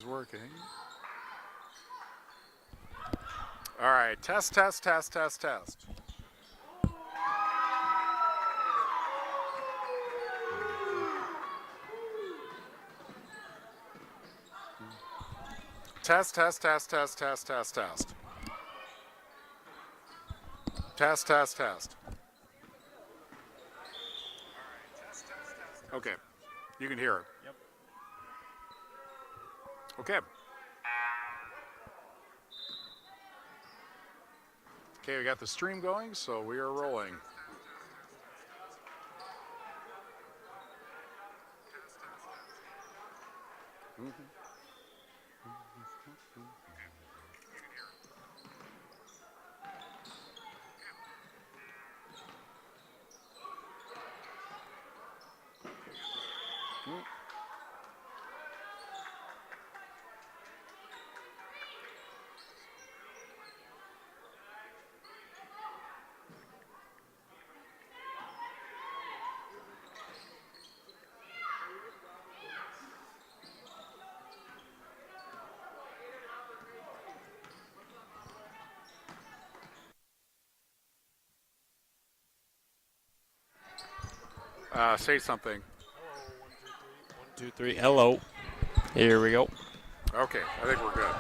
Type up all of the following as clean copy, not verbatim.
Working. All right, test, test, test, test, test. Test, test, test, test, test, test, test. Test, test, test. Okay, you can hear it. Yep. Okay. Okay, we got the stream going, so we are rolling. Say something. Hello, 1, 2, 3. 1, 2, 3. Hello. Here we go. Okay, I think we're good.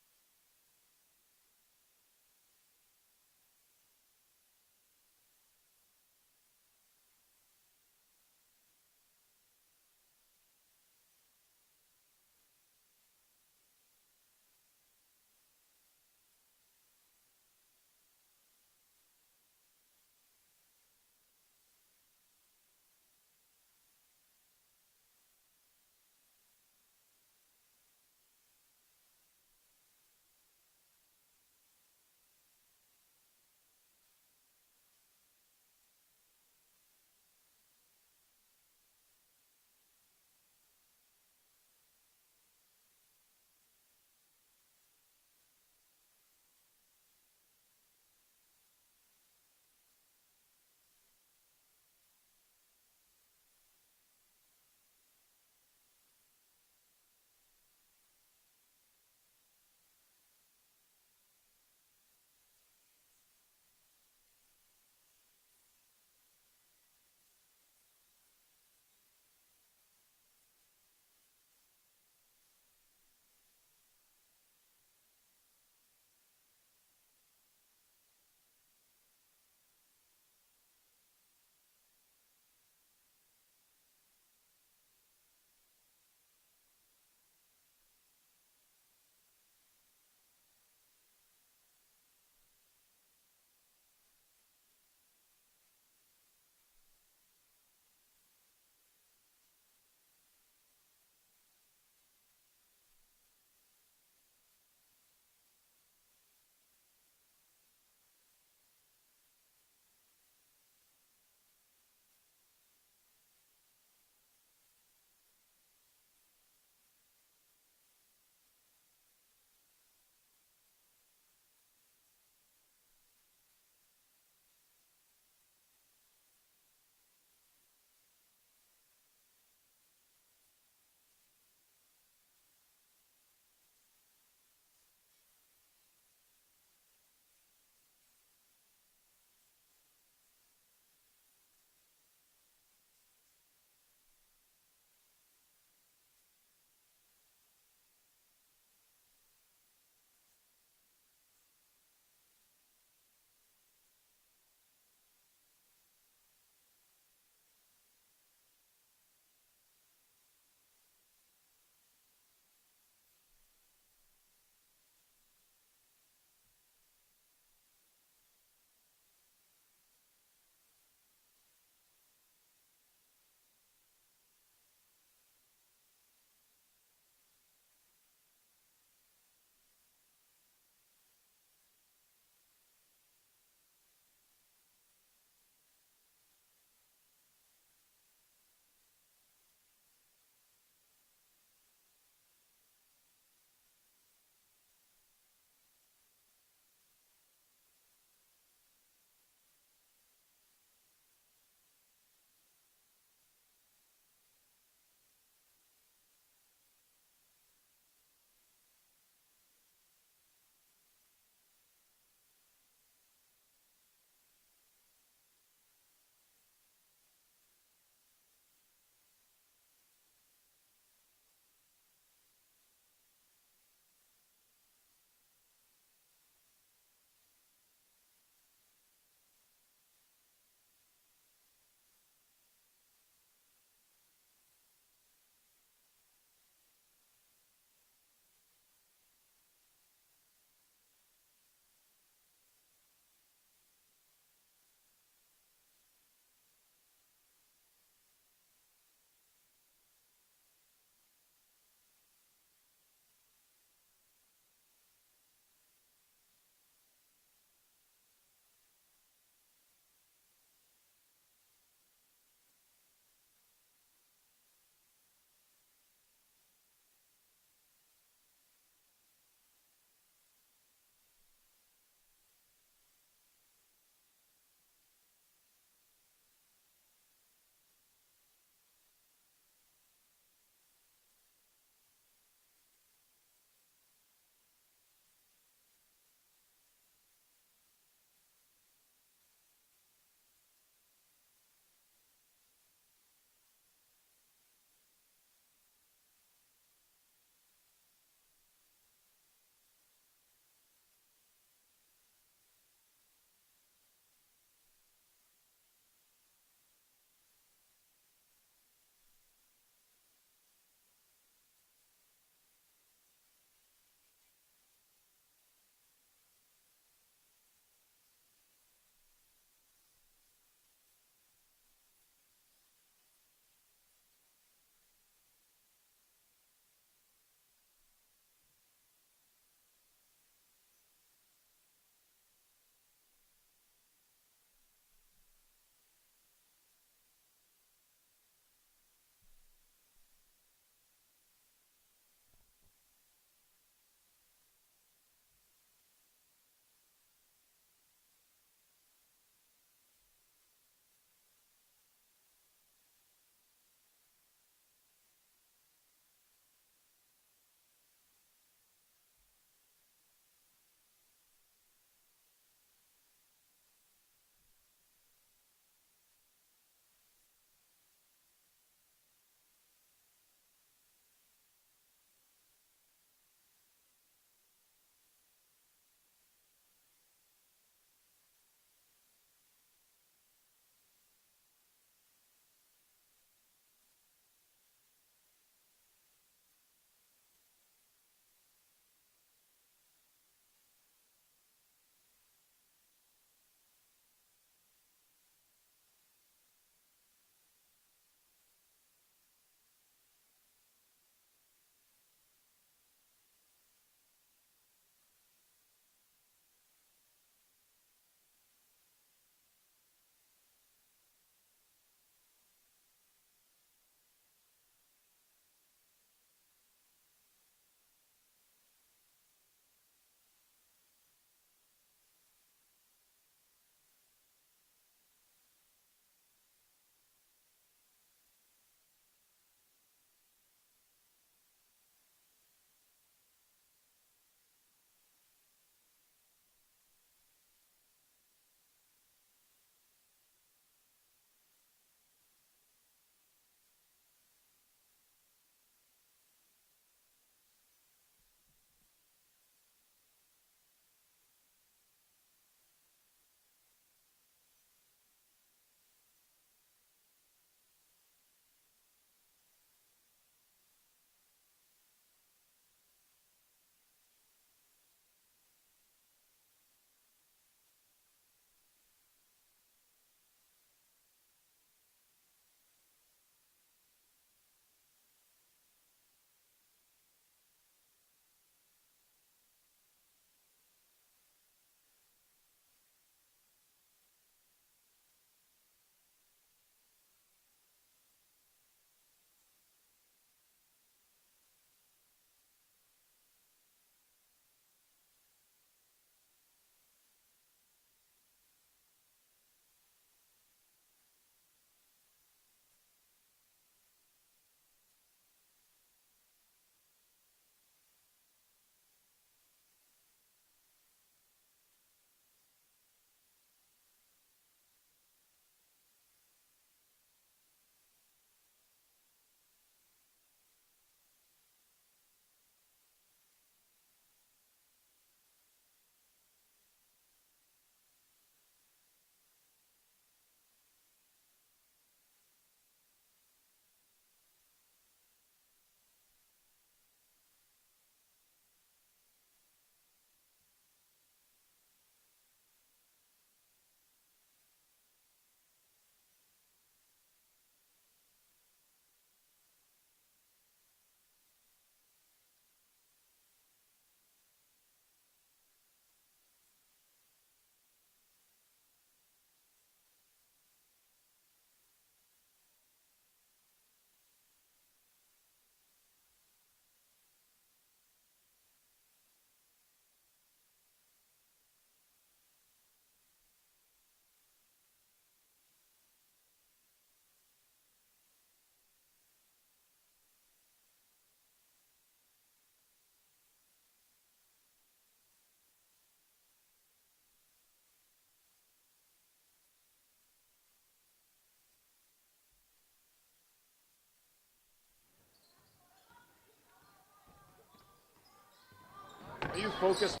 Are you focused?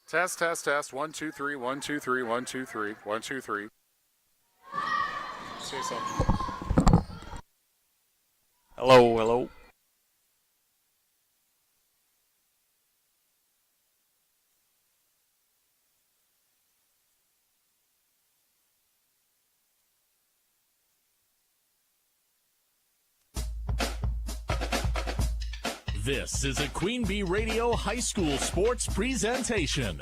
Test, test, test. 1, 2, 3, 1, 2, 3, 1, 2, 3, 1, 2, 3. Say something. Hello, hello. This is a Queen Bee Radio High School Sports presentation.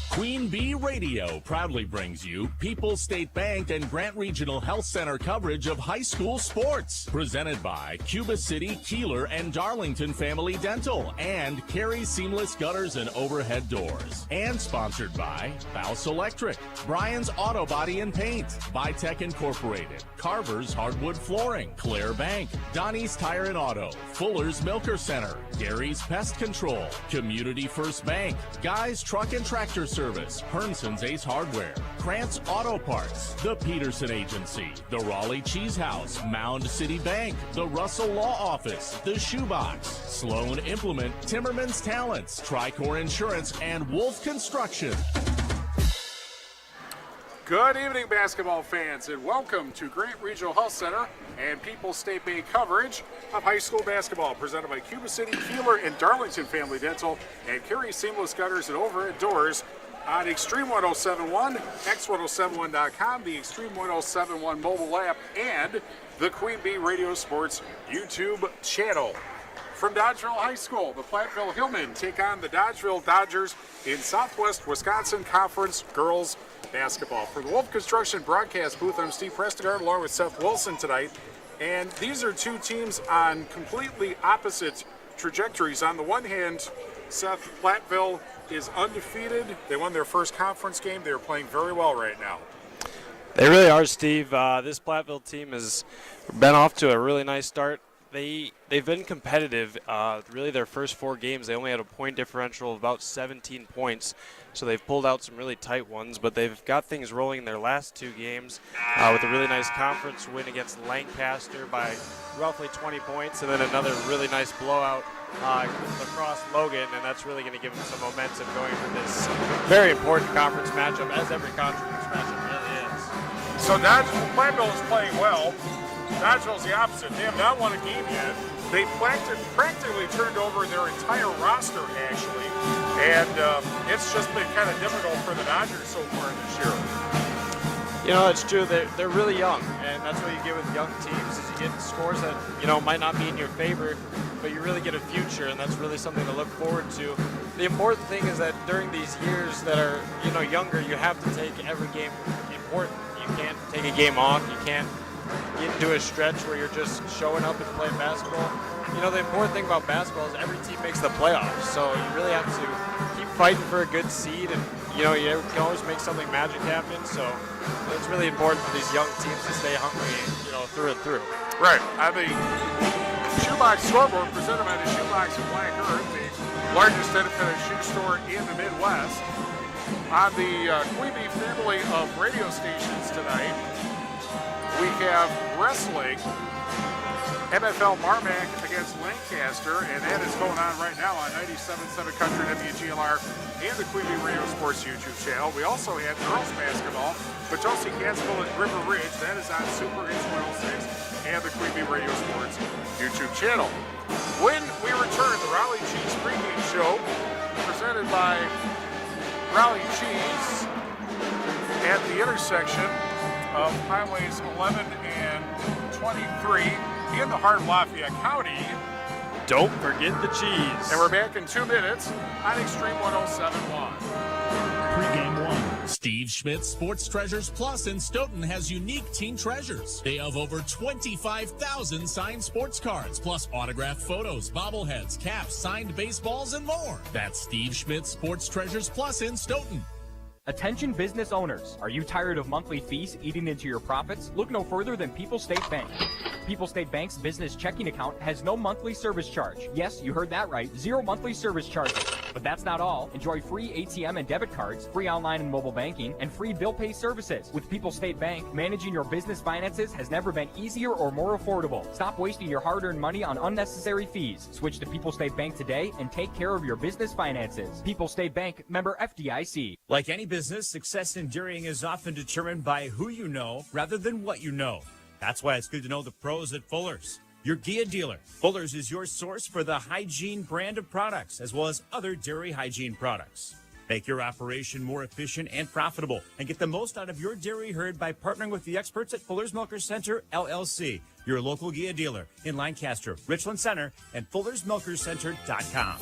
Queen Bee Radio proudly brings you People's State Bank and Grant Regional Health Center coverage of high school sports. Presented by Cuba City, Kieler, and Darlington Family Dental and Carey Seamless Gutters and Overhead Doors. And sponsored by Faust Electric, Brian's Auto Body and Paint, Vitech Incorporated, Carver's Hardwood Flooring, Claire Bank, Donnie's Tire and Auto, Fuller's Milker Center, Gary's Pest Control, Community First Bank, Guy's Truck and Tractor Service, Hernson's Ace Hardware, Krantz Auto Parts, the Peterson Agency, the Raleigh Cheese House, Mound City Bank, the Russell Law Office, the Shoebox, Sloan Implement, Timmerman's Talents, Tricor Insurance, and Wolf Construction. Good evening, basketball fans, and welcome to Grant Regional Health Center and People's State Bank coverage of high school basketball, presented by Cuba City, Kieler, and Darlington Family Dental, and Carey Seamless Gutters and Overhead Doors on Extreme 1071, x1071.com, the Extreme 1071 mobile app, and the Queen Bee Radio Sports YouTube channel. From Dodgeville High School, the Platteville Hillmen take on the Dodgeville Dodgers in Southwest Wisconsin Conference Girls Basketball. For the Wolf Construction broadcast booth, I'm Steve Prestegard along with Seth Wilson tonight. And these are two teams on completely opposite trajectories. On the one hand, Seth, Platteville is undefeated. They won their first conference game. They're playing very well right now. They really are, Steve. This Platteville team has been off to a really nice start. They've been competitive. Really, their first 4 games, they only had a point differential of about 17 points. So they've pulled out some really tight ones, but they've got things rolling in their last 2 games with a really nice conference win against Lancaster by roughly 20 points, and then another really nice blowout across Logan, and that's really going to give them some momentum going for this very important conference matchup, as every conference matchup really is. So Platteville is playing well. Dodgeville's the opposite. They have not won a game yet. They practically turned over their entire roster, actually, and it's just been kind of difficult for the Dodgers so far this year. You know, it's true. They're really young, and that's what you get with young teams is you get scores that, might not be in your favor, but you really get a future, and that's really something to look forward to. The important thing is that during these years that are, younger, you have to take every game important. You can't take a game off. You can't get into a stretch where you're just showing up and playing basketball. The important thing about basketball is every team makes the playoffs, so you really have to keep fighting for a good seed, and you can always make something magic happen. So it's really important for these young teams to stay hungry, through and through. Right. On the Shoebox scoreboard, presented by the Shoebox of Black Earth, the largest independent shoe store in the Midwest. On the Queen Bee family of radio stations tonight, we have wrestling, MFL Marmac against Lancaster, and that is going on right now on 97.7 Country WGLR and the Queen Bee Radio Sports YouTube channel. We also have girls basketball, Potosi Catskill at River Ridge. That is on Super Hits 106 and the Queen Bee Radio Sports YouTube channel. When we return, the Raleigh Cheese pregame show, presented by Raleigh Cheese at the intersection of Highways 11 and 23 in the heart of Lafayette County. Don't forget the cheese. And we're back in 2 minutes on Extreme 1071. Pre-game 1. Steve Schmidt's Sports Treasures Plus in Stoughton has unique team treasures. They have over 25,000 signed sports cards, plus autographed photos, bobbleheads, caps, signed baseballs, and more. That's Steve Schmidt's Sports Treasures Plus in Stoughton. Attention business owners. Are you tired of monthly fees eating into your profits? Look no further than People's State Bank. People's State Bank's business checking account has no monthly service charge. Yes, you heard that right. 0 monthly service charges. But that's not all. Enjoy free ATM and debit cards, free online and mobile banking, and free bill pay services. With People's State Bank, managing your business finances has never been easier or more affordable. Stop wasting your hard-earned money on unnecessary fees. Switch to People's State Bank today and take care of your business finances. People's State Bank, member FDIC. Like any business, success in dairying is often determined by who you know rather than what you know. That's why it's good to know the pros at Fuller's, your Gia dealer. Fuller's is your source for the hygiene brand of products, as well as other dairy hygiene products. Make your operation more efficient and profitable, and get the most out of your dairy herd by partnering with the experts at Fuller's Milker Center, LLC, your local Gia dealer in Lancaster, Richland Center, and Fuller'sMilkerCenter.com.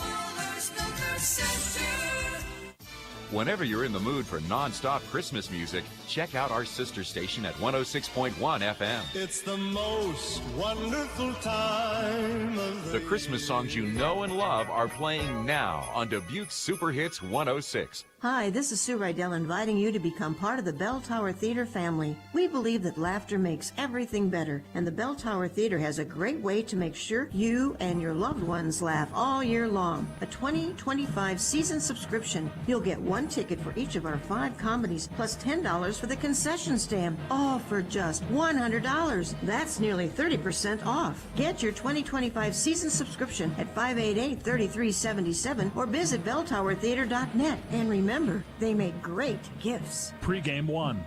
Whenever you're in the mood for non-stop Christmas music, check out our sister station at 106.1 FM. It's the most wonderful time of The Christmas songs you know and love are playing now on Dubuque's Super Hits 106. Hi, this is Sue Rydell inviting you to become part of the Bell Tower Theater family. We believe that laughter makes everything better, and the Bell Tower Theater has a great way to make sure you and your loved ones laugh all year long. A 2025 season subscription. You'll get one ticket for each of our 5 comedies, plus $10 for the concession stand, all for just $100. That's nearly 30% off. Get your 2025 season subscription at 588-3377 or visit belltowertheater.net. And remember, they make great gifts. Pre-game 1.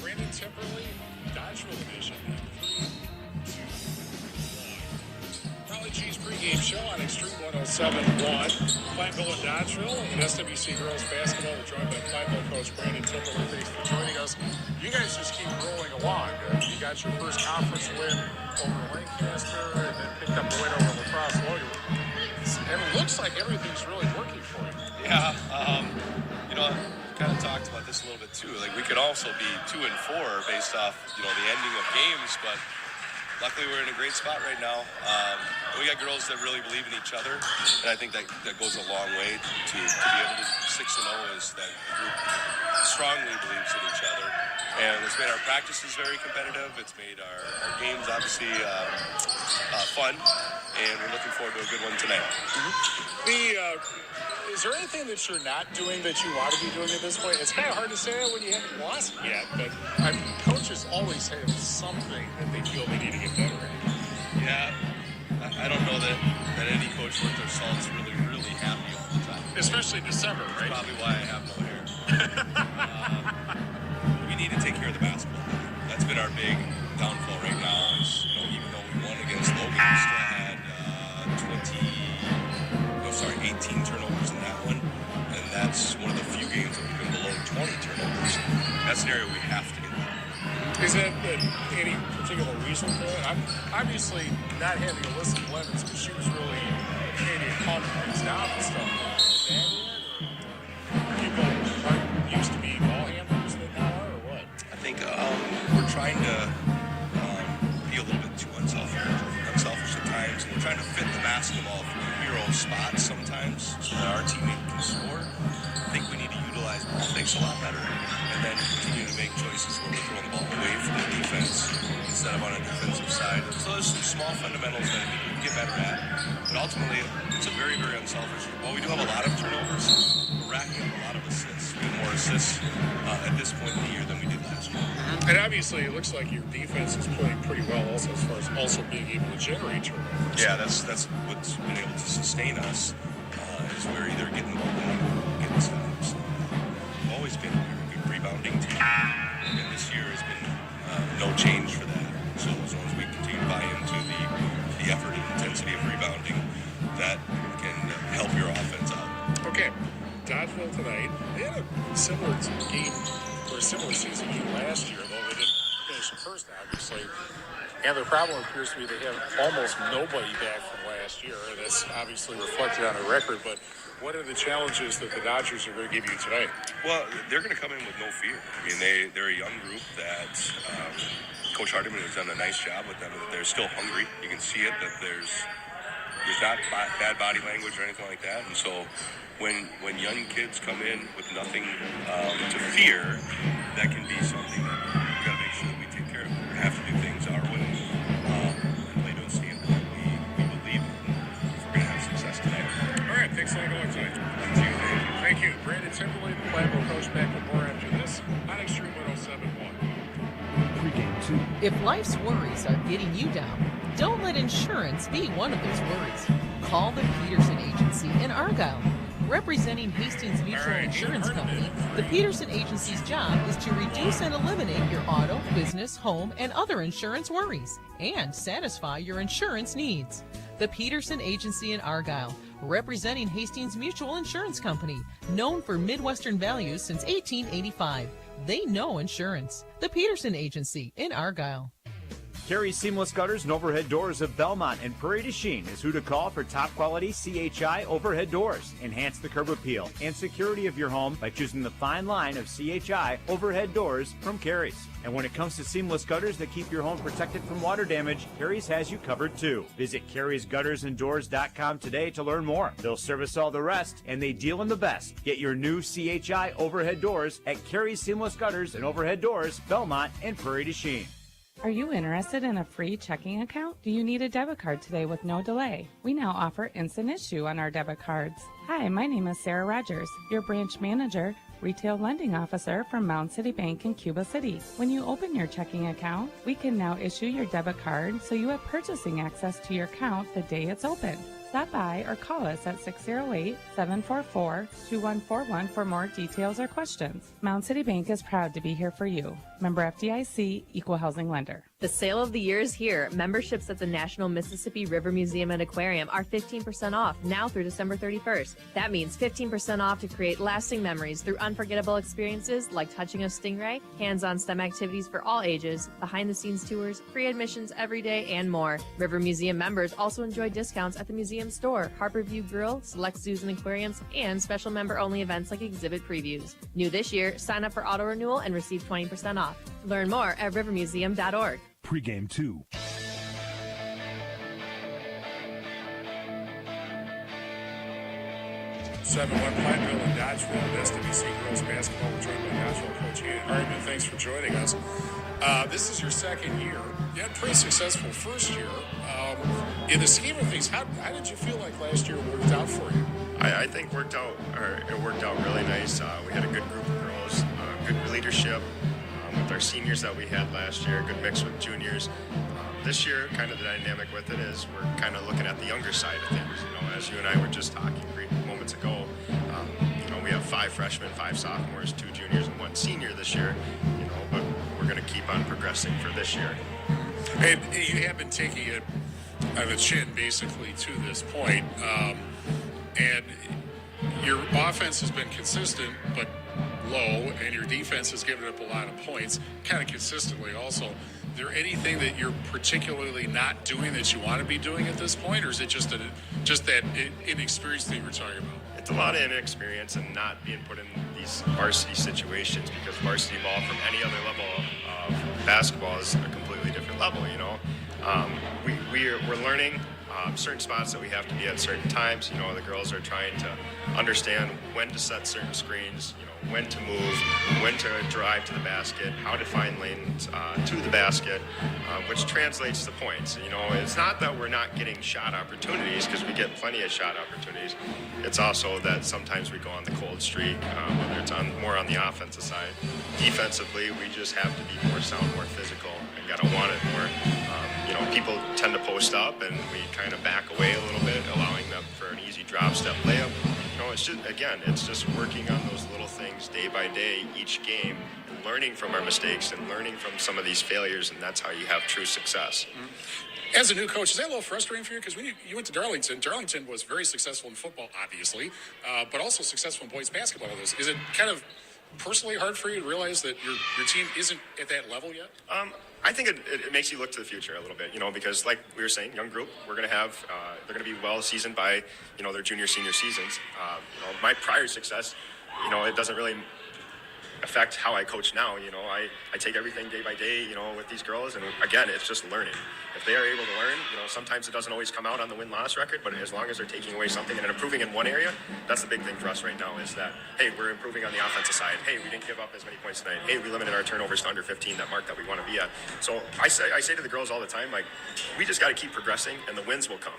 Brandon Timberley, Dodgeville edition. 3-2-1. Raleigh G's pregame show on Extreme 107.1. Platteville and Dodgeville and SWC girls basketball. We're joined by Platteville coach Brandon Timberley. Thanks for joining us. You guys just keep rolling along. You got your first conference win over Lancaster and then picked up the win over Lacrosse Logan. And it looks like everything's really working for you. Yeah, kind of talked about this a little bit too. Like, we could also be 2-4 based off, the ending of games, but luckily we're in a great spot right now. We got girls that really believe in each other, and I think that goes a long way to be able to 6-0 is that the group strongly believes in each other. And it's made our practices very competitive. It's made our games obviously fun, and we're looking forward to a good one tonight. Is there anything that you're not doing that you want to be doing at this point? It's kind of hard to say when you haven't lost yet, but coaches always have something that they feel they need to get better at. Yeah, I don't know that any coach worth their salt's really happy all the time. Especially December, right? That's probably why I have no hair. We need to take care of the basketball. That's been our big downfall right now. Is, even though we won against Logan, we still had 18 turnovers in that one, and that's one of the few games that we've been below 20 turnovers. That's an area we have to get better. Is that any particular reason for it? I'm obviously not having a list of lemons because she was really maybe calming things down and stuff. Is that it? Or people aren't used to being ball handlers that now are, or what? I think we're trying to be a little bit too unselfish at times, and we're trying to fit the basketball for hero spots sometimes so that our teammate can score. I think we need to utilize ball fakes a lot better, and then continue to make choices where we're throwing the ball away from the defense instead of on a defensive side. So there's some small fundamentals that I think we can get better at, but ultimately it's a very, very unselfish. While we do have a lot of turnovers, we're racking up a lot of assists. We have more assists at this point in the year than we did last year. And obviously, it looks like your defense is playing pretty well also as far as also being able to generate turnovers. Yeah, that's what's been able to sustain us is we're either getting the ball in or getting stops. We've always been a very good rebounding team, and this year has been no change for that. So as long as we continue to buy into the effort and intensity of rebounding, that can help your offense out. Okay, Dodgeville tonight. They had a similar game or a similar season to last year, though they didn't finish the first, obviously. And the problem appears to be they have almost nobody back from last year. That's obviously reflected on the record, but what are the challenges that the Dodgers are going to give you tonight? Well, they're going to come in with no fear. I mean, they're a young group that Coach Hardiman has done a nice job with them. They're still hungry. You can see it, that there's not bad body language or anything like that. And so when young kids come in with nothing to fear, that can be something that we've got to make sure that we take care of. We have to do things our way and play to a standard that we believe in if we're going to have success tonight. All right, thanks a lot for tonight. Thank you. Brandon Timberley, the Platteville coach, back with more after this on Extreme 107.1. Pre-game 2. If life's worries are getting you down, don't let insurance be one of those worries. Call the Peterson Agency in Argyle. Representing Hastings Mutual Insurance Company, the Peterson Agency's job is to reduce and eliminate your auto, business, home, and other insurance worries and satisfy your insurance needs. The Peterson Agency in Argyle, representing Hastings Mutual Insurance Company, known for Midwestern values since 1885. They know insurance. The Peterson Agency in Argyle. Carey Seamless Gutters and Overhead Doors of Belmont and Prairie du Chien is who to call for top quality CHI overhead doors. Enhance the curb appeal and security of your home by choosing the fine line of CHI overhead doors from Carey's. And when it comes to seamless gutters that keep your home protected from water damage, Carey's has you covered too. Visit Carey'sGuttersandDoors.com today to learn more. They'll service all the rest, and they deal in the best. Get your new CHI overhead doors at Carey's Seamless Gutters and Overhead Doors, Belmont and Prairie du Chien. Are you interested in a free checking account? Do you need a debit card today with no delay? We now offer instant issue on our debit cards. Hi, my name is Sarah Rogers, your branch manager, retail lending officer from Mound City Bank in Cuba City. When you open your checking account, we can now issue your debit card so you have purchasing access to your account the day it's open. Stop by or call us at 608-744-2141 for more details or questions. Mound City Bank is proud to be here for you. Member FDIC, Equal Housing Lender. The sale of the year is here. Memberships at the National Mississippi River Museum and Aquarium are 15% off now through December 31st. That means 15% off to create lasting memories through unforgettable experiences like touching a stingray, hands-on STEM activities for all ages, behind-the-scenes tours, free admissions every day, and more. River Museum members also enjoy discounts at the museum store, Harborview Grill, select zoos and aquariums, and special member-only events like exhibit previews. New this year, sign up for auto renewal and receive 20% off. Learn more at rivermuseum.org. Pre-game 2. Seven one Platteville and Dodgeville. SWC girls basketball. We're joined by Dodgeville coach Ian Hartman. Thanks for joining us. This is your second year. You had a pretty successful first year. In the scheme of things, how did you feel like last year worked out for you? I think it worked out really nice. We had a good group of girls, good leadership with our seniors that we had last year, good mix with juniors. This year, kind of the dynamic with it is we're kind of looking at the younger side of things. You know, as you and I were just talking moments ago, we have 5 freshmen, 5 sophomores, 2 juniors, and 1 senior this year. You know, but we're going to keep on progressing for this year. And you have been taking it on the chin basically to this point, and your offense has been consistent but low, and your defense has given up a lot of points kind of consistently also. Is there anything that you're particularly not doing that you want to be doing at this point, or is it just that inexperience that you were talking about? It's a lot of inexperience and not being put in these varsity situations, because varsity ball from any other level of basketball is a completely different level, you know. We're learning certain spots that we have to be at certain times. You know, the girls are trying to understand when to set certain screens, you know, when to move, when to drive to the basket, how to find lanes to the basket, which translates to points. You know, it's not that we're not getting shot opportunities, because we get plenty of shot opportunities. It's also that sometimes we go on the cold streak, whether it's more on the offensive side. Defensively, we just have to be more sound, more physical, and gotta want it more. People tend to post up, and we kind of back away a little bit, allowing them for an easy drop step layup. It's just working on those little things day by day, each game, and learning from our mistakes and learning from some of these failures, and that's how you have true success. Mm-hmm. As a new coach, is that a little frustrating for you? Because when you went to Darlington, Darlington was very successful in football, obviously, but also successful in boys basketball. Is it kind of personally hard for you to realize that your team isn't at that level yet? I think it makes you look to the future a little bit, because like we were saying, young group, we're going to have, they're going to be well seasoned by, their junior, senior seasons. My prior success, it doesn't really affect how I coach now. I take everything day by day, with these girls, and again, it's just learning. If they are able to learn, sometimes it doesn't always come out on the win-loss record, but as long as they're taking away something and improving in one area, that's the big thing for us right now, is that, hey, we're improving on the offensive side. Hey, we didn't give up as many points tonight. Hey, we limited our turnovers to under 15, that mark that we want to be at. So I say to the girls all the time, like, we just got to keep progressing, and the wins will come.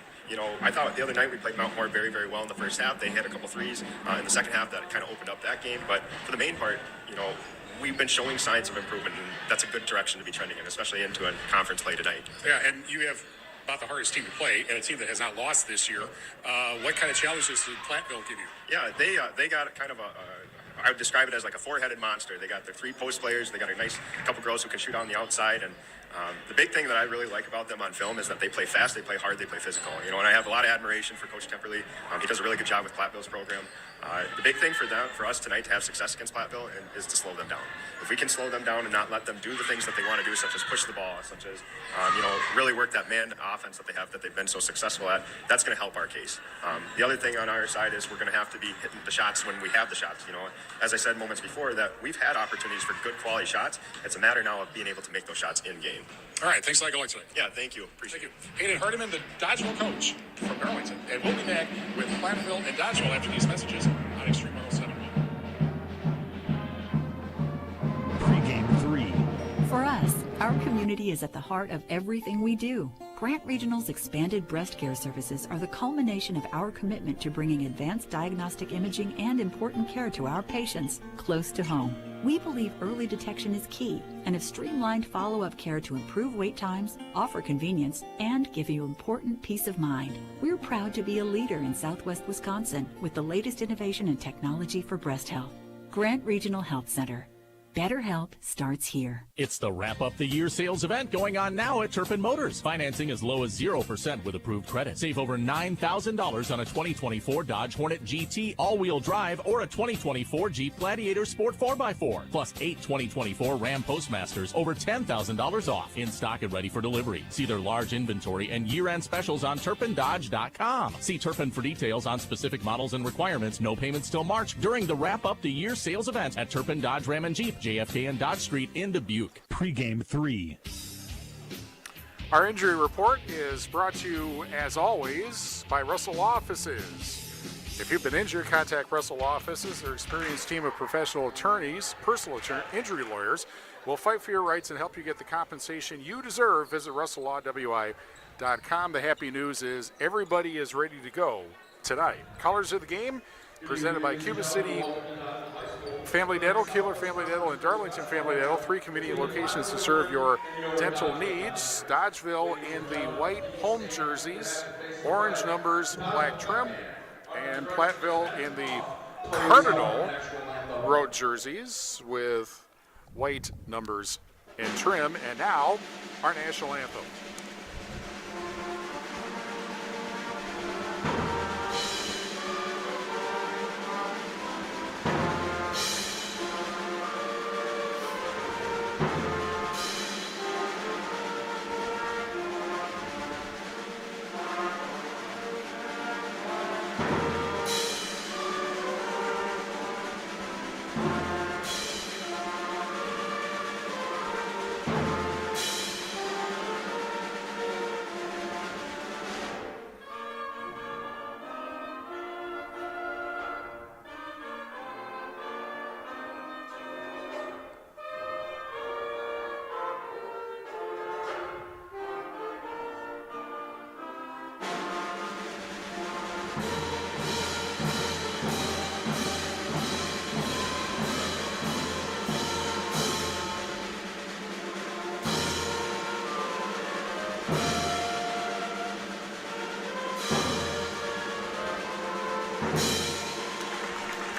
I thought the other night we played Mount Moore very, very well in the first half. They hit a couple threes in the second half that kind of opened up that game. But for the main part, we've been showing signs of improvement, and that's a good direction to be trending in, especially into a conference play tonight. Yeah, and you have about the hardest team to play, and a team that has not lost this year. What kind of challenges did Platteville give you? Yeah, they got kind of I would describe it as like a 4-headed monster. They got their 3 post players. They got a nice couple girls who can shoot on the outside, and the big thing that I really like about them on film is that they play fast, they play hard, they play physical. And I have a lot of admiration for Coach Temperley. He does a really good job with Platteville's program. The big thing for us tonight to have success against Platteville is to slow them down. If we can slow them down and not let them do the things that they want to do, such as push the ball, such as really work that man offense that they've been so successful at, that's going to help our case. The other thing on our side is we're going to have to be hitting the shots when we have the shots. As I said moments before, that we've had opportunities for good quality shots. It's a matter now of being able to make those shots in game. All right, thanks a lot, good luck tonight. Yeah, thank you. Appreciate it. Hayden Hardiman, the Dodgeville coach from Darlington. And we'll be back with Platteville and Dodgeville after these messages on Extreme 107.1. Pregame 3. For us, our community is at the heart of everything we do. Grant Regional's expanded breast care services are the culmination of our commitment to bringing advanced diagnostic imaging and important care to our patients close to home. We believe early detection is key and have streamlined follow-up care to improve wait times, offer convenience, and give you important peace of mind. We're proud to be a leader in Southwest Wisconsin with the latest innovation and technology for breast health. Grant Regional Health Center. Better help starts here. It's the Wrap Up the Year sales event going on now at Turpin Motors. Financing as low as 0% with approved credit. Save over $9,000 on a 2024 Dodge Hornet GT all-wheel drive or a 2024 Jeep Gladiator Sport 4x4. Plus 8 2024 Ram Postmasters over $10,000 off. In stock and ready for delivery. See their large inventory and year-end specials on TurpinDodge.com. See Turpin for details on specific models and requirements. No payments till March during the Wrap Up the Year sales event at Turpin Dodge Ram and Jeep. JFK and Dodge Street in Dubuque. Pregame 3. Our injury report is brought to you, as always, by Russell Law Offices. If you've been injured, contact Russell Law Offices. Their experienced team of professional attorneys, personal injury lawyers, will fight for your rights and help you get the compensation you deserve. Visit RussellLawWI.com. The happy news is everybody is ready to go tonight. Colors of the game presented by Cuba City Family Dental, Kieler Family Dental, and Darlington Family Dental. 3 convenient locations to serve your dental needs. Dodgeville in the white home jerseys, orange numbers, black trim, and Platteville in the Cardinal road jerseys with white numbers and trim. And now, our national anthem.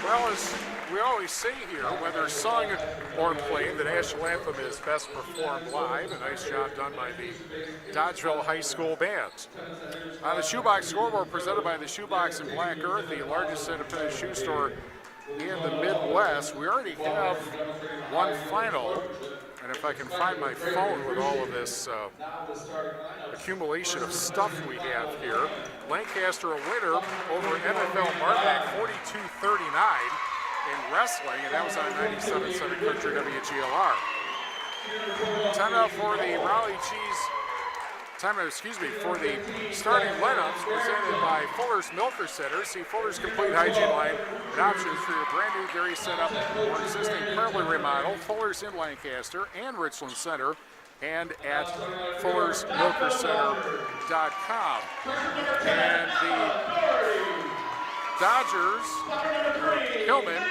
Well, as we always say here, whether sung or played, the national anthem is best performed live. A nice job done by the Dodgeville High School Band. The Shoebox Scoreboard presented by the Shoebox in Black Earth, the largest independent shoe store in the Midwest. We already have one final, and if I can find my phone with all of this accumulation of stuff we have here, Lancaster a winner over NFL Martech 42-39 in wrestling, and that was on 97.7 Country WGLR. Timeout for the for the starting lineups presented by Fuller's Milker Center. See Fuller's complete hygiene line and options for your brand new dairy setup or existing currently remodel. Fuller's in Lancaster and Richland Center, and at Fuller'sMilkerCenter.com. And the Dodgers, Hillman,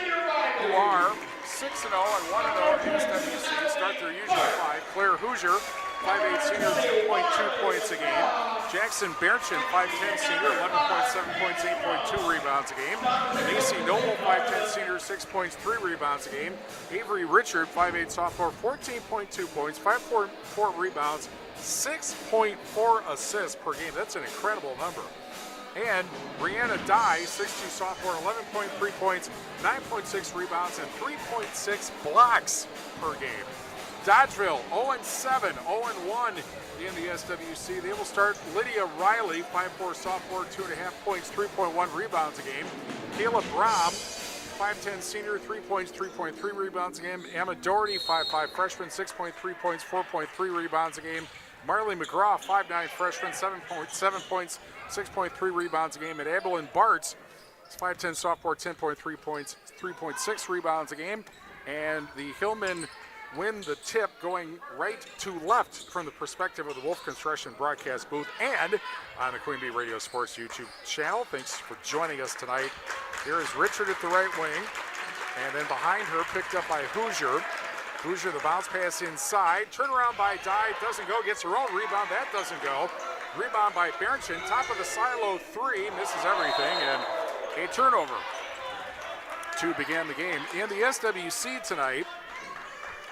who are 6-0 and 1-0 against WC, start their usual 5. Claire Hoosier, 5'8" senior, 2.2 points a game. Jackson Bernchin, 5'10" senior, 11.7 points, 8.2 rebounds a game. Macy Noble, 5'10" senior, 6 points, 3 rebounds a game. Avery Richard, 5'8" sophomore, 14.2 points, 5.4 rebounds, 6.4 assists per game. That's an incredible number. And Brianna Dye, 6'2" sophomore, 11.3 points, 9.6 rebounds, and 3.6 blocks per game. Dodgeville, 0-7, 0-1 in the SWC. They will start Lydia Riley, 5'4" sophomore, 2.5 points, 3.1 rebounds a game. Kayla Brom, 5'10" senior, 3 points, 3.3 rebounds a game. Emma Doherty, 5'5" freshman, 6.3 points, 4.3 rebounds a game. Marley McGraw, 5'9" freshman, 7.7 points, 6.3 rebounds a game. And Abilene Bartz, 5'10" sophomore, 10.3 points, 3.6 rebounds a game. And the Hillman win the tip going right to left from the perspective of the Wolf Construction broadcast booth and on the Queen Bee Radio Sports YouTube channel. Thanks for joining us tonight. Here is Richard at the right wing, and then behind her, picked up by Hoosier. Hoosier, the bounce pass inside. Turnaround by Dye, doesn't go, gets her own rebound, that doesn't go. Rebound by Berenchen, top of the silo three, misses everything, and a turnover to begin the game. In the SWC tonight,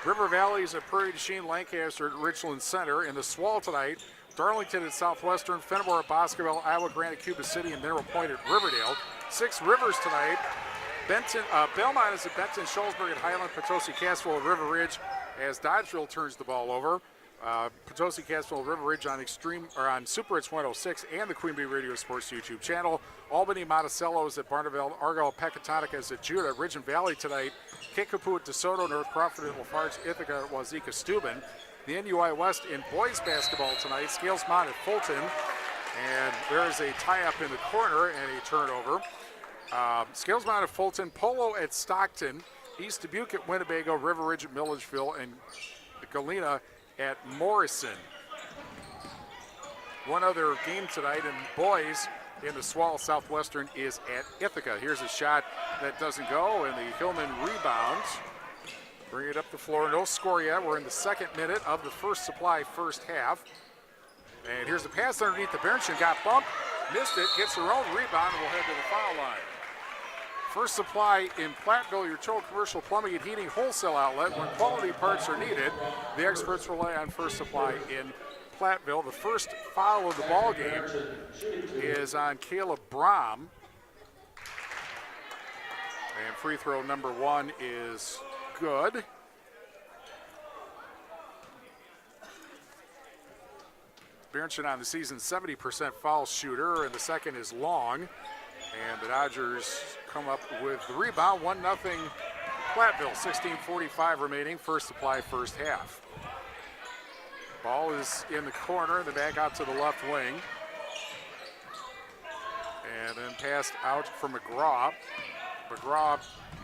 River Valley's at Prairie du Chien, Lancaster at Richland Center. In the SWAL tonight, Darlington at Southwestern, Fenimore at Boscoville, Iowa Grande at Cuba City, and Mineral Point at Riverdale. 6 Rivers tonight. Belmont is at Benton, Shullsburg at Highland, Potosi, Cassville at River Ridge as Dodgeville turns the ball over. Potosi, Cassville, River Ridge on Super Hits 106 and the Queen Bee Radio Sports YouTube channel. Albany, Monticello is at Barneville, Argyle, Pecatonica is at Judah. Ridge and Valley tonight. Kickapoo at DeSoto, North Crawford at Lafarge, Ithaca at Wazeeka Steuben. The NUI West in boys basketball tonight. Scalesmont at Fulton. And there is a tie-up in the corner and a turnover. Scalesmont at Fulton, Polo at Stockton, East Dubuque at Winnebago, River Ridge at Milledgeville, and Galena at Morrison. One other game tonight in boys in the SWAL Southwestern is at Ithaca. Here's a shot that doesn't go, and the Hillman rebounds. Bring it up the floor, no score yet. We're in the second minute of the First Supply first half. And here's the pass underneath the bench and got bumped, missed it, gets her own rebound, and will head to the foul line. First Supply in Platteville, your total commercial plumbing and heating wholesale outlet. When quality parts are needed, the experts rely on First Supply in Platteville. The first foul of the ball game is on Kayla Brom. And free throw number 1 is good. Berenchen on the season, 70% foul shooter, and the second is long. And the Dodgers come up with the rebound, 1-0 Platteville, 16:45 remaining, First Supply first half. Ball is in the corner, the back out to the left wing. And then passed out for McGraw. McGraw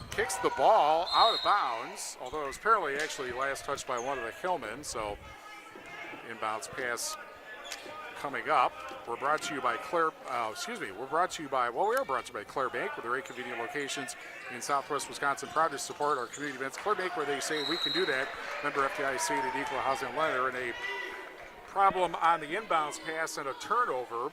kicks the ball out of bounds, although it was apparently actually last touched by one of the Hillmen, so inbounds pass coming up. We're brought to you by we are brought to you by Claire Bank with their 8 convenient locations in Southwest Wisconsin. Proud to support our community events. Claire Bank, where they say we can do that. Member FDIC and an equal housing lender. And a problem on the inbounds pass and a turnover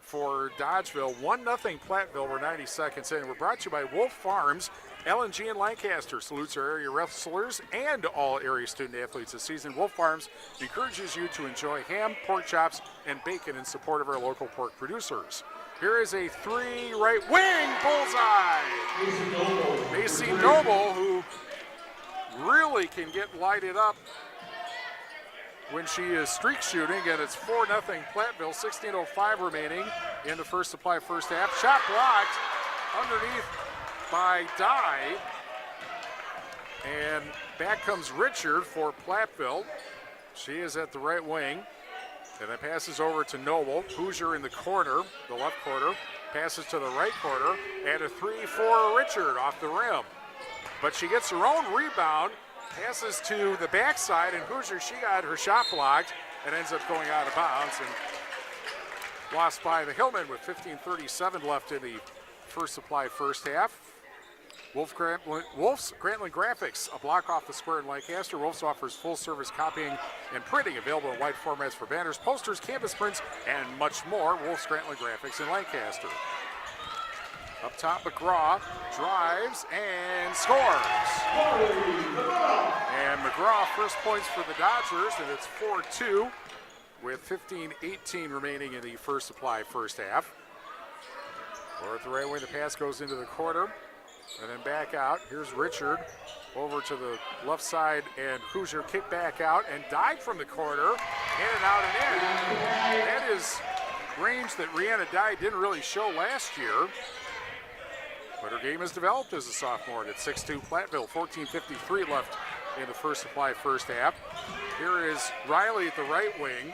for Dodgeville. 1-0 Platteville. We're 90 seconds in. We're brought to you by Wolf Farms, LNG in Lancaster. Salutes our area wrestlers and all area student athletes this season. Wolf Farms encourages you to enjoy ham, pork chops, and bacon in support of our local pork producers. Here is a 3 right wing bullseye. Macy Noble, who really can get lighted up when she is streak shooting, and it's 4-0 Platteville, 16:05 remaining in the First Supply first half. Shot blocked underneath by Dye, and back comes Richard for Platteville. She is at the right wing, and then passes over to Noble. Hoosier in the corner, the left corner, passes to the right corner, and a 3 for Richard off the rim. But she gets her own rebound, passes to the backside, and Hoosier, she got her shot blocked and ends up going out of bounds and lost by the Hillmen with 15:37 left in the First Supply first half. Wolf's Grantland Graphics, a block off the square in Lancaster. Wolf's offers full-service copying and printing, available in white formats for banners, posters, canvas prints, and much more. Wolf's Grantland Graphics in Lancaster. Up top, McGraw drives and scores. And McGraw first points for the Dodgers, and it's 4-2 with 15:18 remaining in the First Supply first half. Or at the right wing, the pass goes into the corner and then back out. Here's Richard over to the left side, and Hoosier kick back out and dive from the corner, in and out and in. That is range that Rihanna Dye didn't really show last year, but her game has developed as a sophomore. At 6'2", Platteville, 14:53 left in the First Supply first half. Here is Riley at the right wing,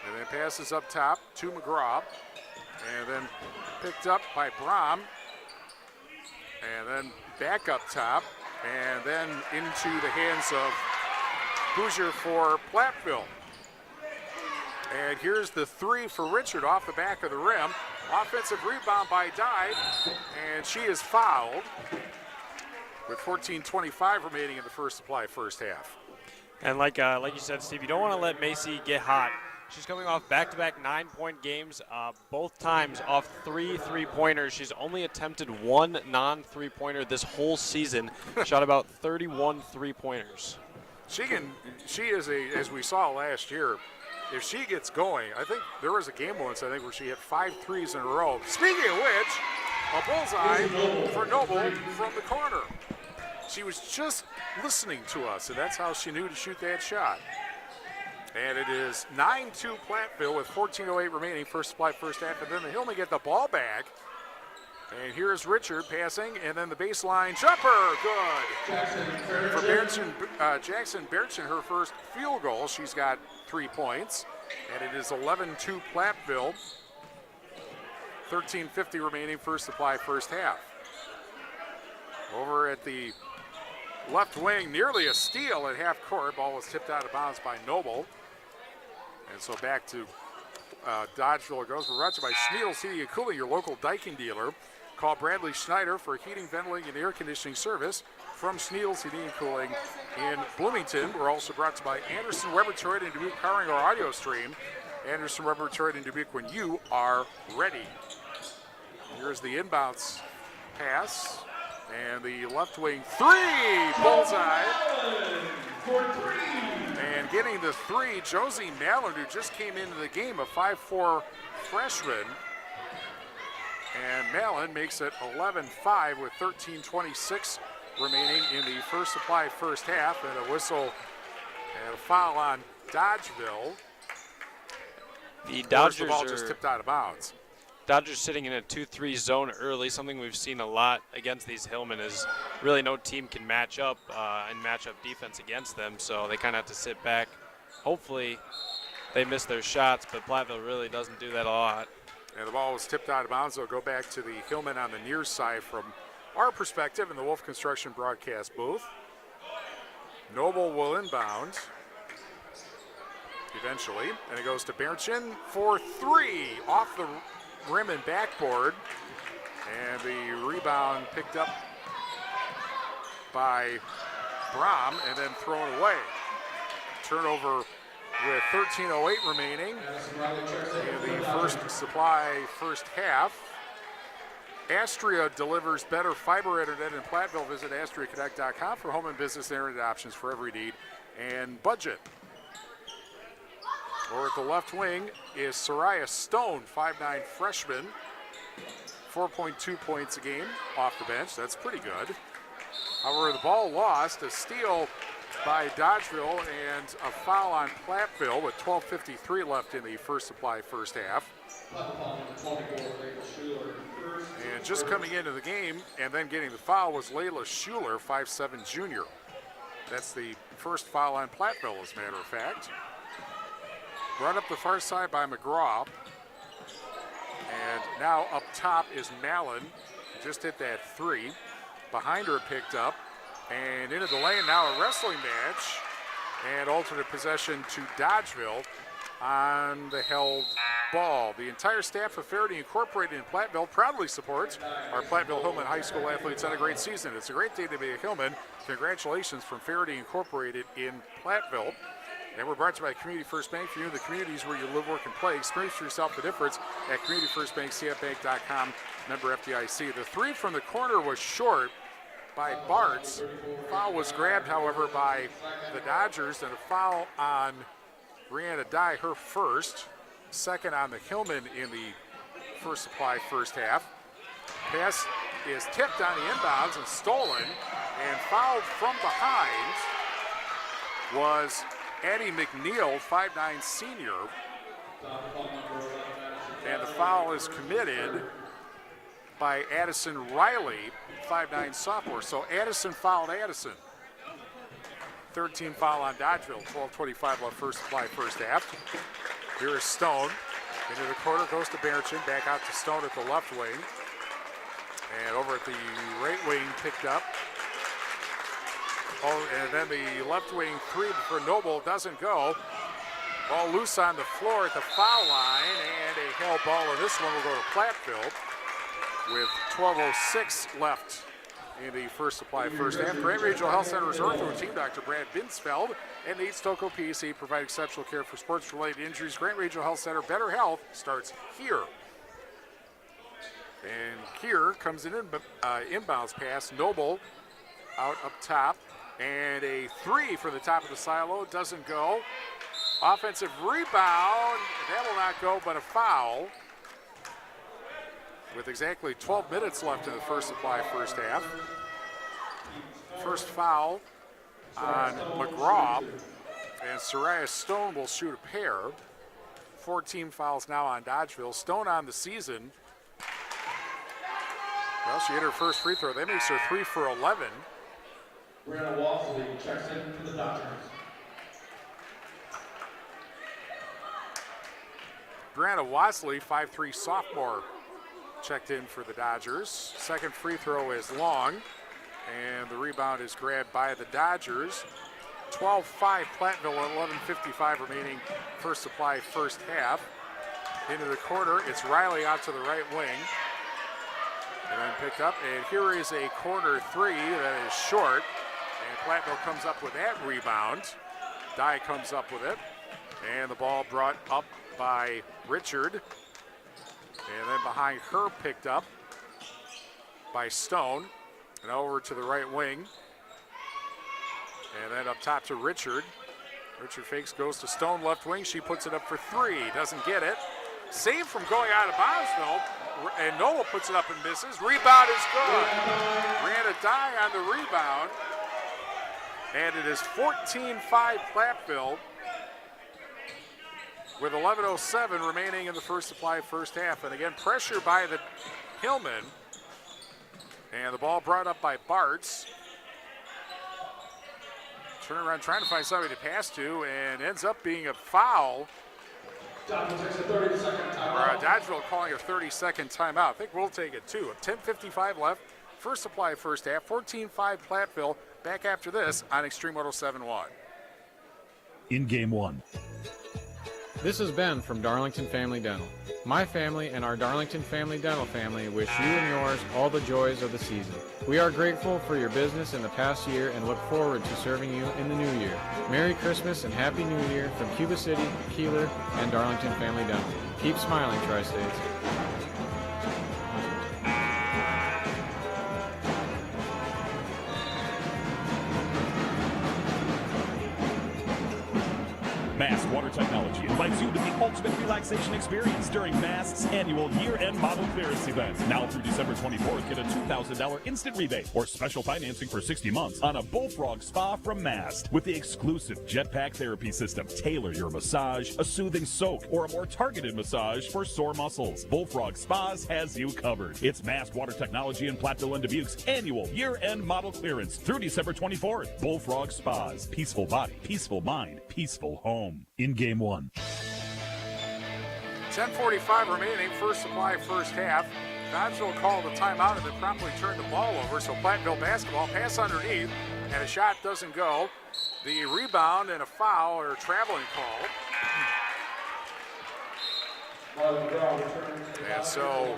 and then passes up top to McGraw, and then picked up by Brom, and then back up top, and then into the hands of Hoosier for Platteville. And here's the three for Richard off the back of the rim. Offensive rebound by Dye, and she is fouled with 14:25 remaining in the First Supply first half. And like you said, Steve, you don't want to let Macy get hot. She's coming off back-to-back 9-point games, both times off 3 3-pointers. She's only attempted 1 non-3-pointer this whole season. Shot about 31 3-pointers. She is as we saw last year, if she gets going, I think there was a game once, where she hit 5 threes in a row. Speaking of which, a bullseye for Noble from the corner. She was just listening to us, and that's how she knew to shoot that shot. And it is 9-2 Platteville with 14:08 remaining, First Supply first half, and then the Hillmen get the ball back. And here's Richard passing, and then the baseline jumper, good. For Jackson Berchin, her first field goal. She's got 3 points, and it is 11-2 Platteville. 13:50 remaining, First Supply first half. Over at the left wing, nearly a steal at half court. Ball was tipped out of bounds by Noble. And so back to Dodgeville it goes. We're brought to you by Schneidl's Heating and Cooling, your local Daikin dealer. Call Bradley Schneider for heating, ventilating, and air conditioning service from Schneidl's Heating and Cooling in Bloomington. We're also brought to you by Anderson Weber Detroit and Dubuque, powering our audio stream. Anderson Weber Detroit and Dubuque when you are ready. Here's the inbounds pass. And the left wing three, bullseye. And getting the three, Josie Mallon, who just came into the game, a 5'4" freshman. And Mallon makes it 11-5 with 13:26 remaining in the First Supply first half. And a whistle and a foul on Dodgeville. The Dodgers the ball just tipped out of bounds. Dodgers sitting in a 2-3 zone early. Something we've seen a lot against these Hillmen is really no team can match up and match up defense against them. So they kind of have to sit back. Hopefully they miss their shots, but Platteville really doesn't do that a lot. And the ball was tipped out of bounds. They'll go back to the Hillmen on the near side from our perspective in the Wolf Construction broadcast booth. Noble will inbound eventually, and it goes to Berchin for 3 off the rim and backboard, and the rebound picked up by Brom and then thrown away. Turnover with 13:08 remaining in the First Supply first half. Astria delivers better fiber internet in Platteville. Visit AstriaConnect.com for home and business internet options for every need and budget. Or at the left wing is Soraya Stone, 5'9" freshman, 4.2 points a game off the bench. That's pretty good. However, the ball lost, a steal by Dodgeville and a foul on Platteville with 12:53 left in the First Supply first half. And just coming into the game and then getting the foul was Layla Schuler, 5'7" junior. That's the first foul on Platteville, as a matter of fact. Run up the far side by McGraw. And now up top is Mallon. Just hit that 3. Behind her picked up. And into the lane now, a wrestling match. And alternate possession to Dodgeville on the held ball. The entire staff of Faraday Incorporated in Platteville proudly supports our Platteville Hillman High School athletes on a great season. It's a great day to be a Hillman. Congratulations from Faraday Incorporated in Platteville. And we're brought to you by Community First Bank. For you in the communities where you live, work, and play, experience for yourself the difference at Community First Bank, cfbank.com, member FDIC. The 3 from the corner was short by Bartz. Foul was grabbed, however, by the Dodgers, and a foul on Rihanna Dye, her first. Second on the Hillmen in the First Supply first half. Pass is tipped on the inbounds and stolen, and fouled from behind was Addie McNeil, 5'9" senior. And the foul is committed by Addison Riley, 5'9" sophomore. So Addison fouled Addison. Third team foul on Dodgeville, 12:25 left first supply first half. Here is Stone. Into the corner, goes to Berenson, back out to Stone at the left wing. And over at the right wing, picked up. Oh, and then the left wing three for Noble doesn't go. Ball loose on the floor at the foul line, and a held ball, and this one will go to Platteville with 12:06 left in the first supply first half. Grant Regional Health Center's ortho team, Dr. Brad Binsfeld and Nate Stocco, PEC, provide exceptional care for sports-related injuries. Grant Regional Health Center, better health starts here. And here comes an inbounds pass. Noble out up top, and a three for the top of the silo, doesn't go. Offensive rebound, that will not go, but a foul. With exactly 12 minutes left in the first supply first half. First foul on McGraw, and Soraya Stone will shoot a pair. 4 team fouls now on Dodgeville. Stone on the season. Well, she hit her first free throw. That makes her 3 for 11. Brianna Walsley checks in for the Dodgers. Brianna Walsley, 5'3" sophomore, checked in for the Dodgers. Second free throw is long, and the rebound is grabbed by the Dodgers. 12-5 Platteville, 11:55 remaining first supply first half. Into the corner, it's Riley out to the right wing. And then picked up, and here is a corner three that is short. And Platteville comes up with that rebound. Dye comes up with it. And the ball brought up by Richard. And then behind her, picked up by Stone. And over to the right wing. And then up top to Richard. Richard fakes, goes to Stone, left wing. She puts it up for three. Doesn't get it. Saved from going out of bounds, though. And Noah puts it up and misses. Rebound is good. Brianna Dye on the rebound. And it is 14-5 Platteville with 11:07 remaining in the first supply first half. And again, pressure by the Hillman. And the ball brought up by Bartz. Turn around trying to find somebody to pass to, and ends up being a foul. Dodgeville calling a 30-second timeout. I think we'll take it too. 10:55 left. First supply first half. 14-5 Platteville. Back after this on Extreme 107.1. In game one. This is Ben from Darlington Family Dental. My family and our Darlington Family Dental family wish you and yours all the joys of the season. We are grateful for your business in the past year and look forward to serving you in the new year. Merry Christmas and Happy New Year from Cuba City, Kieler, and Darlington Family Dental. Keep smiling, Tri-States. Mast Water Technology invites you to the ultimate relaxation experience during Mast's annual year-end model clearance event. Now through December 24th, get a $2,000 instant rebate or special financing for 60 months on a Bullfrog Spa from Mast with the exclusive Jetpack Therapy System. Tailor your massage, a soothing soak, or a more targeted massage for sore muscles. Bullfrog Spas has you covered. It's Mast Water Technology in Platteville and Dubuque's annual year-end model clearance through December 24th. Bullfrog Spas. Peaceful body, peaceful mind, peaceful home. In game one. 10:45 remaining, first supply, first half. Dodgeville called a timeout and then promptly turned the ball over. So Platteville basketball, pass underneath, and a shot doesn't go. The rebound and a foul or a traveling call. And so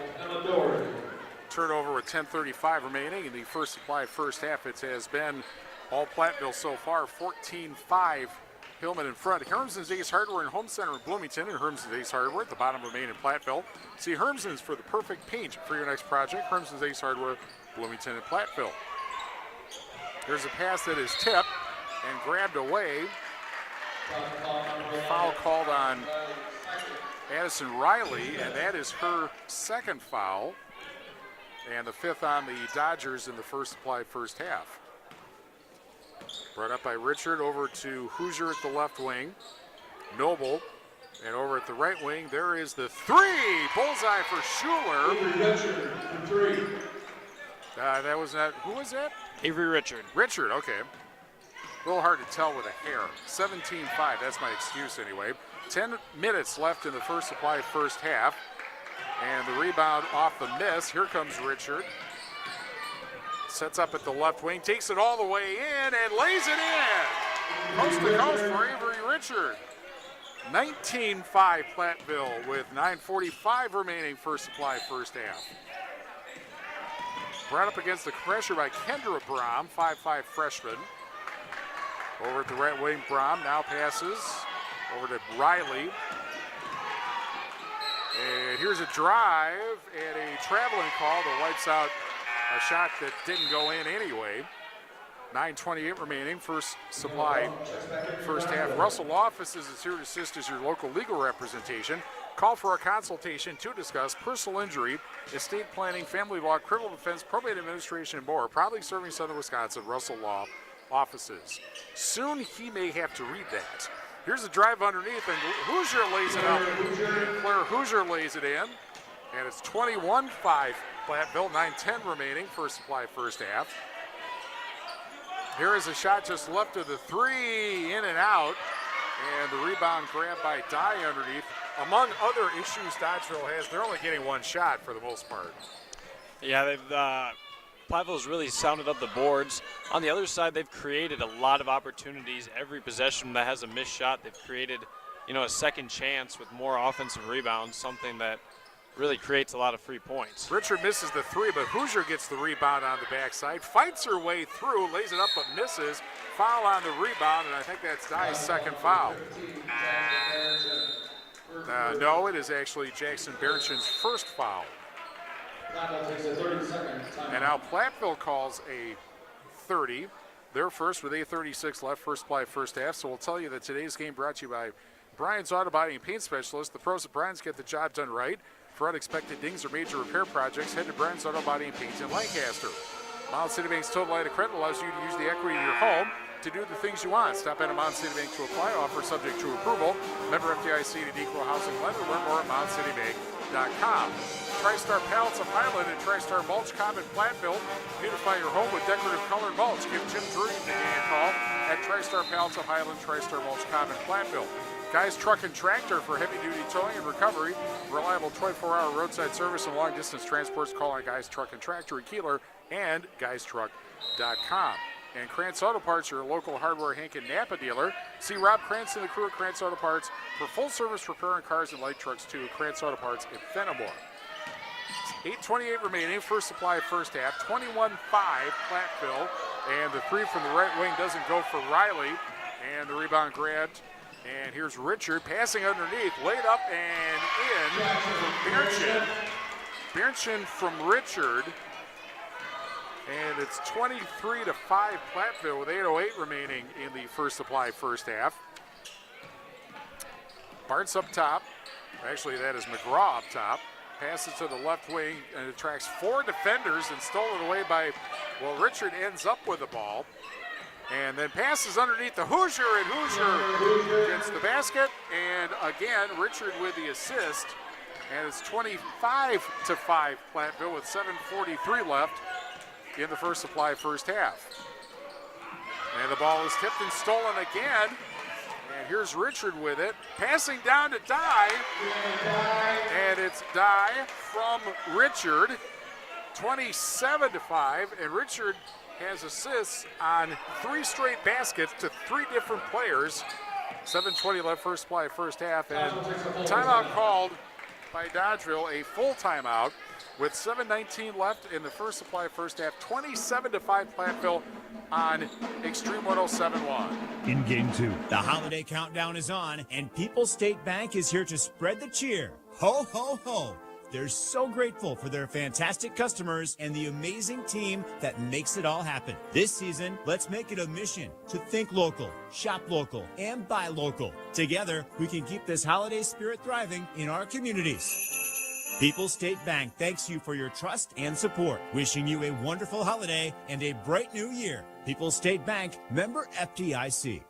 turnover with 10:35 remaining in the first supply, first half. It has been all Platteville so far, 14-5. Hillman in front. Hermson's Ace Hardware and Home Center in Bloomington, and Hermson's Ace Hardware at the bottom of Main in Platteville. See Hermson's for the perfect paint for your next project. Hermson's Ace Hardware, Bloomington and Platteville. There's a pass that is tipped and grabbed away. Foul called on Addison Riley, and that is her second foul. and the 5th on the Dodgers in the first supply first half. Brought up by Richard over to Hoosier at the left wing. Noble, and over at the right wing, there is the 3. Bullseye for Schuler. Richard, 3. That was not, who was that? Avery Richard. Richard, okay. A little hard to tell with a hair. 17-5, that's my excuse anyway. 10 minutes left in the first supply first half. And the rebound off the miss. Here comes Richard. Sets up at the left wing, takes it all the way in, and lays it in. Coast to coast for Avery Richard. 19-5 Platteville with 9:45 remaining first supply first half. Brought up against the pressure by Kendra Brom, 5'5" freshman. Over at the right wing, Brom now passes over to Riley. And here's a drive and a traveling call that wipes out a shot that didn't go in anyway. 9:28 remaining, first supply, first half. Russell Law Offices is here to assist as your local legal representation. Call for a consultation to discuss personal injury, estate planning, family law, criminal defense, probate administration, and more. Proudly serving Southern Wisconsin, Russell Law Offices. Soon he may have to read that. Here's a drive underneath, and Hoosier lays it up. Claire Hoosier lays it in, and it's 21-5 Platteville, 9:10 remaining, first supply first half. Here is a shot just left of the 3, in and out, and the rebound grabbed by Dye underneath. Among other issues Dodgeville has, they're only getting one shot for the most part. Yeah, Platteville's really sounded up the boards. On the other side, they've created a lot of opportunities. Every possession that has a missed shot, they've created, a second chance with more offensive rebounds, something that really creates a lot of free points. Richard misses the 3, but Hoosier gets the rebound on the backside, fights her way through, lays it up but misses. Foul on the rebound, and I think that's Dye's second foul. No, it is actually Jackson Berenchen's first foul. And now Platteville calls a 30. They're first with 8:36 left, first play, first half. So we'll tell you that today's game brought to you by Brian's Auto Body and Paint Specialist. The pros at Brian's get the job done right. For unexpected dings or major repair projects, head to Brian's Auto Body and Paint in Lancaster. Mountain City Bank's Total Line of Credit allows you to use the equity of your home to do the things you want. Stop in at Mountain City Bank to apply. Offer subject to approval. Member FDIC and equal housing lender. Learn more at MountainCityBank.com. TriStar Pallets of Highland and TriStar Mulch Cobb in Platteville. Beautify your home with decorative colored mulch. Give Jim Drury a call at TriStar Pallets of Highland, TriStar Mulch Cobb in Platteville. Guys Truck and Tractor for heavy-duty towing and recovery. Reliable 24-hour roadside service and long-distance transports. Call on Guys Truck and Tractor in Kieler and GuysTruck.com. And Krantz Auto Parts, your local hardware Hank and Napa dealer. See Rob Krantz and the crew at Krantz Auto Parts for full-service repair on cars and light trucks too. Krantz Auto Parts in Fenimore. 8:28 remaining, first supply, first half. 21-5 Platteville. And the 3 from the right wing doesn't go for Riley. And the rebound grabbed. And here's Richard passing underneath, laid up and in from Berenchen. Berenchen from Richard. And it's 23-5 Platteville with 8:08 remaining in the first supply, first half. Bart's up top. Actually, that is McGraw up top. Passes to the left wing and attracts 4 defenders and stolen away by, Richard ends up with the ball. And then passes underneath the Hoosier, and Hoosier gets the basket. And again, Richard with the assist. And it's 25-5 Platteville with 7:43 left in the first supply, first half. And the ball is tipped and stolen again. And here's Richard with it. Passing down to Dye. And it's Dye from Richard. 27-5. And Richard has assists on 3 straight baskets to 3 different players. 7:20 left, first play, first half, and timeout called by Dodgeville, a full timeout with 7:19 left in the first supply, first half. 27-5 Platteville on Extreme 107.1. In Game 2, the holiday countdown is on, and People's State Bank is here to spread the cheer. Ho, ho, ho. They're so grateful for their fantastic customers and the amazing team that makes it all happen. This season, let's make it a mission to think local, shop local, and buy local. Together, we can keep this holiday spirit thriving in our communities. People's State Bank thanks you for your trust and support. Wishing you a wonderful holiday and a bright new year. People's State Bank, member FDIC.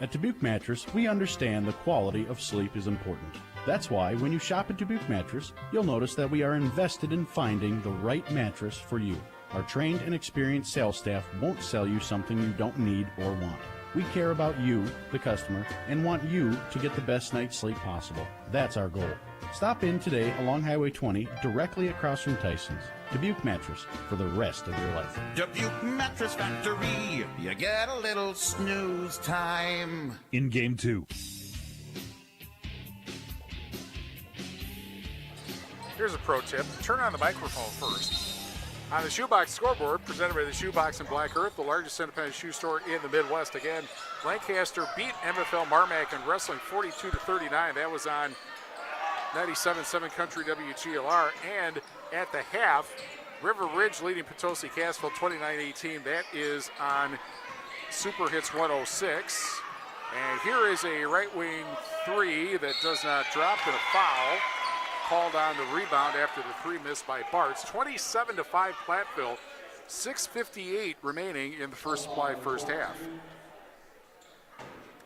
At Dubuque Mattress, we understand the quality of sleep is important. That's why when you shop at Dubuque Mattress, you'll notice that we are invested in finding the right mattress for you. Our trained and experienced sales staff won't sell you something you don't need or want. We care about you, the customer, and want you to get the best night's sleep possible. That's our goal. Stop in today along Highway 20, directly across from Tyson's. Dubuque Mattress, for the rest of your life. Dubuque Mattress Factory, you get a little snooze time. In Game 2. Here's a pro tip. Turn on the microphone first. On the Shoebox scoreboard, presented by the Shoebox in Black Earth, the largest independent shoe store in the Midwest. Again, Lancaster beat MFL Marmac in wrestling 42-39. That was on 97.7 Country WGLR. And at the half, River Ridge leading Potosi Cassville 29-18. That is on Super Hits 106. And here is a right wing three that does not drop, and a foul called on the rebound after the three missed by Bartz. 27-5 Platteville, 6:58 remaining in the first supply first half.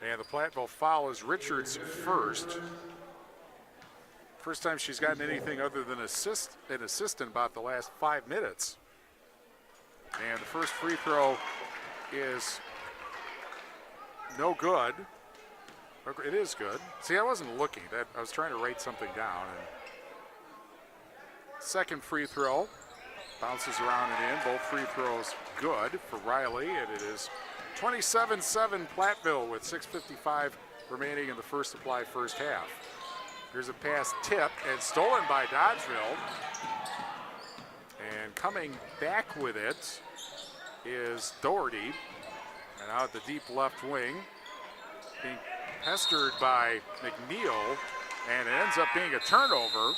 And the Platteville foul is Richards' first. First time she's gotten anything other than an assist in about the last 5 minutes. And the first free throw is no good. It is good. See, I wasn't looking. I was trying to write something down. And second free throw bounces around and in. Both free throws good for Riley, and it is 27-7 Platteville with 6:55 remaining in the first supply first half. Here's a pass tip and stolen by Dodgeville. And coming back with it is Doherty. And out at the deep left wing, being pestered by McNeil, and it ends up being a turnover.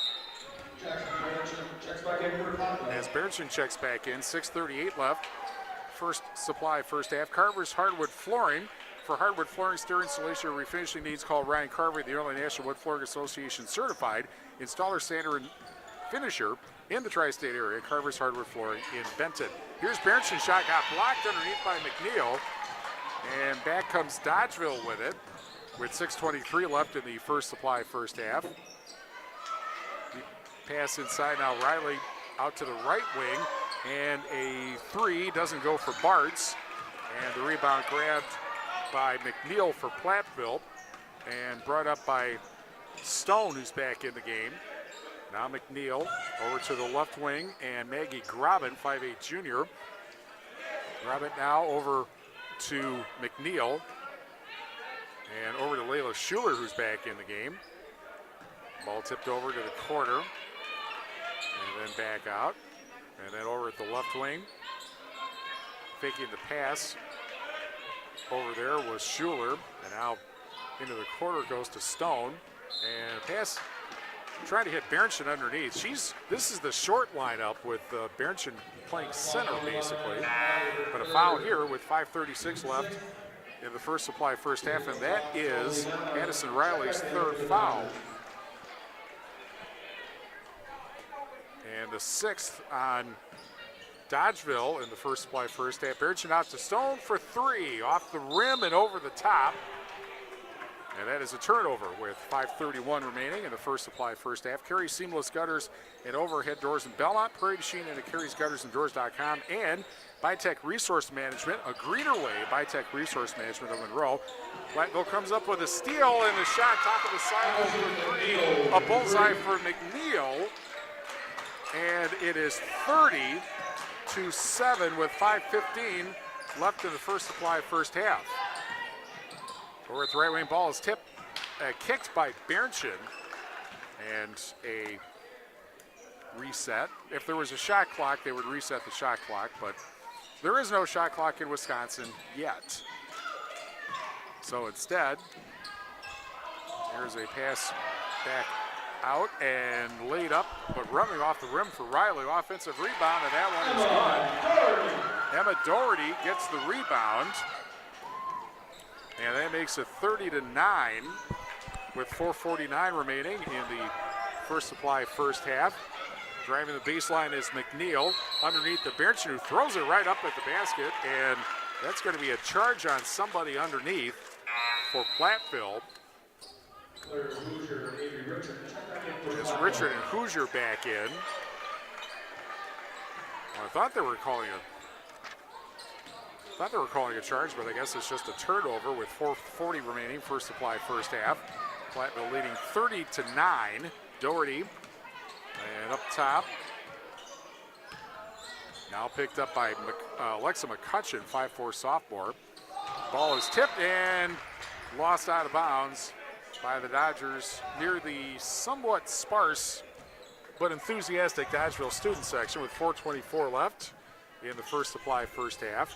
As Berchin checks back in, 6:38 left. First supply, first half. Carver's Hardwood Flooring. For hardwood flooring, stair installation, or refinishing needs, call Ryan Carver, the Illinois National Wood Flooring Association certified installer, sander, and finisher in the tri-state area. Carver's Hardwood Flooring in Benton. Here's Berchin, shot got blocked underneath by McNeil, and back comes Dodgeville with it, with 6:23 left in the first supply first half. Pass inside now, Riley out to the right wing, and a three doesn't go for Bartz, and the rebound grabbed by McNeil for Platteville and brought up by Stone, who's back in the game. Now McNeil over to the left wing, and Maggie Grobin, 5'8 junior. Grobin now over to McNeil, and over to Layla Schuler, who's back in the game. Ball tipped over to the corner, and then back out, and then over at the left wing. Faking the pass over there was Schuler, and now into the corner goes to Stone, and pass trying to hit Berchin underneath. This is the short lineup with Berchin playing center basically, but a foul here with 5:36 left in the first supply first half, and that is Addison Riley's third foul. And the sixth on Dodgeville in the first supply first half. Berchin out to Stone for three, off the rim and over the top. And that is a turnover with 5:31 remaining in the first supply first half. Carey Seamless Gutters and Overhead Doors in Belmont, Prairie Machine and at Carey'sGuttersandDoors.com, and Bytech Resource Management, a greener way, Bytech Resource Management of Monroe. Platteville comes up with a steal and a shot top of the sideline for three. A bullseye for McNeil. And it is 30-7 with 5:15 left in the first supply first half. Over at the right wing, ball is kicked by Berchin, and a reset. If there was a shot clock, they would reset the shot clock, but there is no shot clock in Wisconsin yet. So instead, here's a pass back out and laid up, but running off the rim for Riley. Offensive rebound, and that one is good. Emma Doherty gets the rebound, and that makes it 30-9 with 4:49 remaining in the First Supply first half. Driving the baseline is McNeil underneath the bench, who throws it right up at the basket, and that's going to be a charge on somebody underneath for Platteville. It's Richard and Hoosier back in. Well, I thought they were calling a charge, but I guess it's just a turnover with 4:40 remaining. First Supply first half. Platteville leading 30-9. Doherty, and up top. Now picked up by Alexa McCutcheon, 5'4" sophomore. Ball is tipped and lost out of bounds by the Dodgers near the somewhat sparse but enthusiastic Dodgeville student section with 4:24 left in the First Supply first half.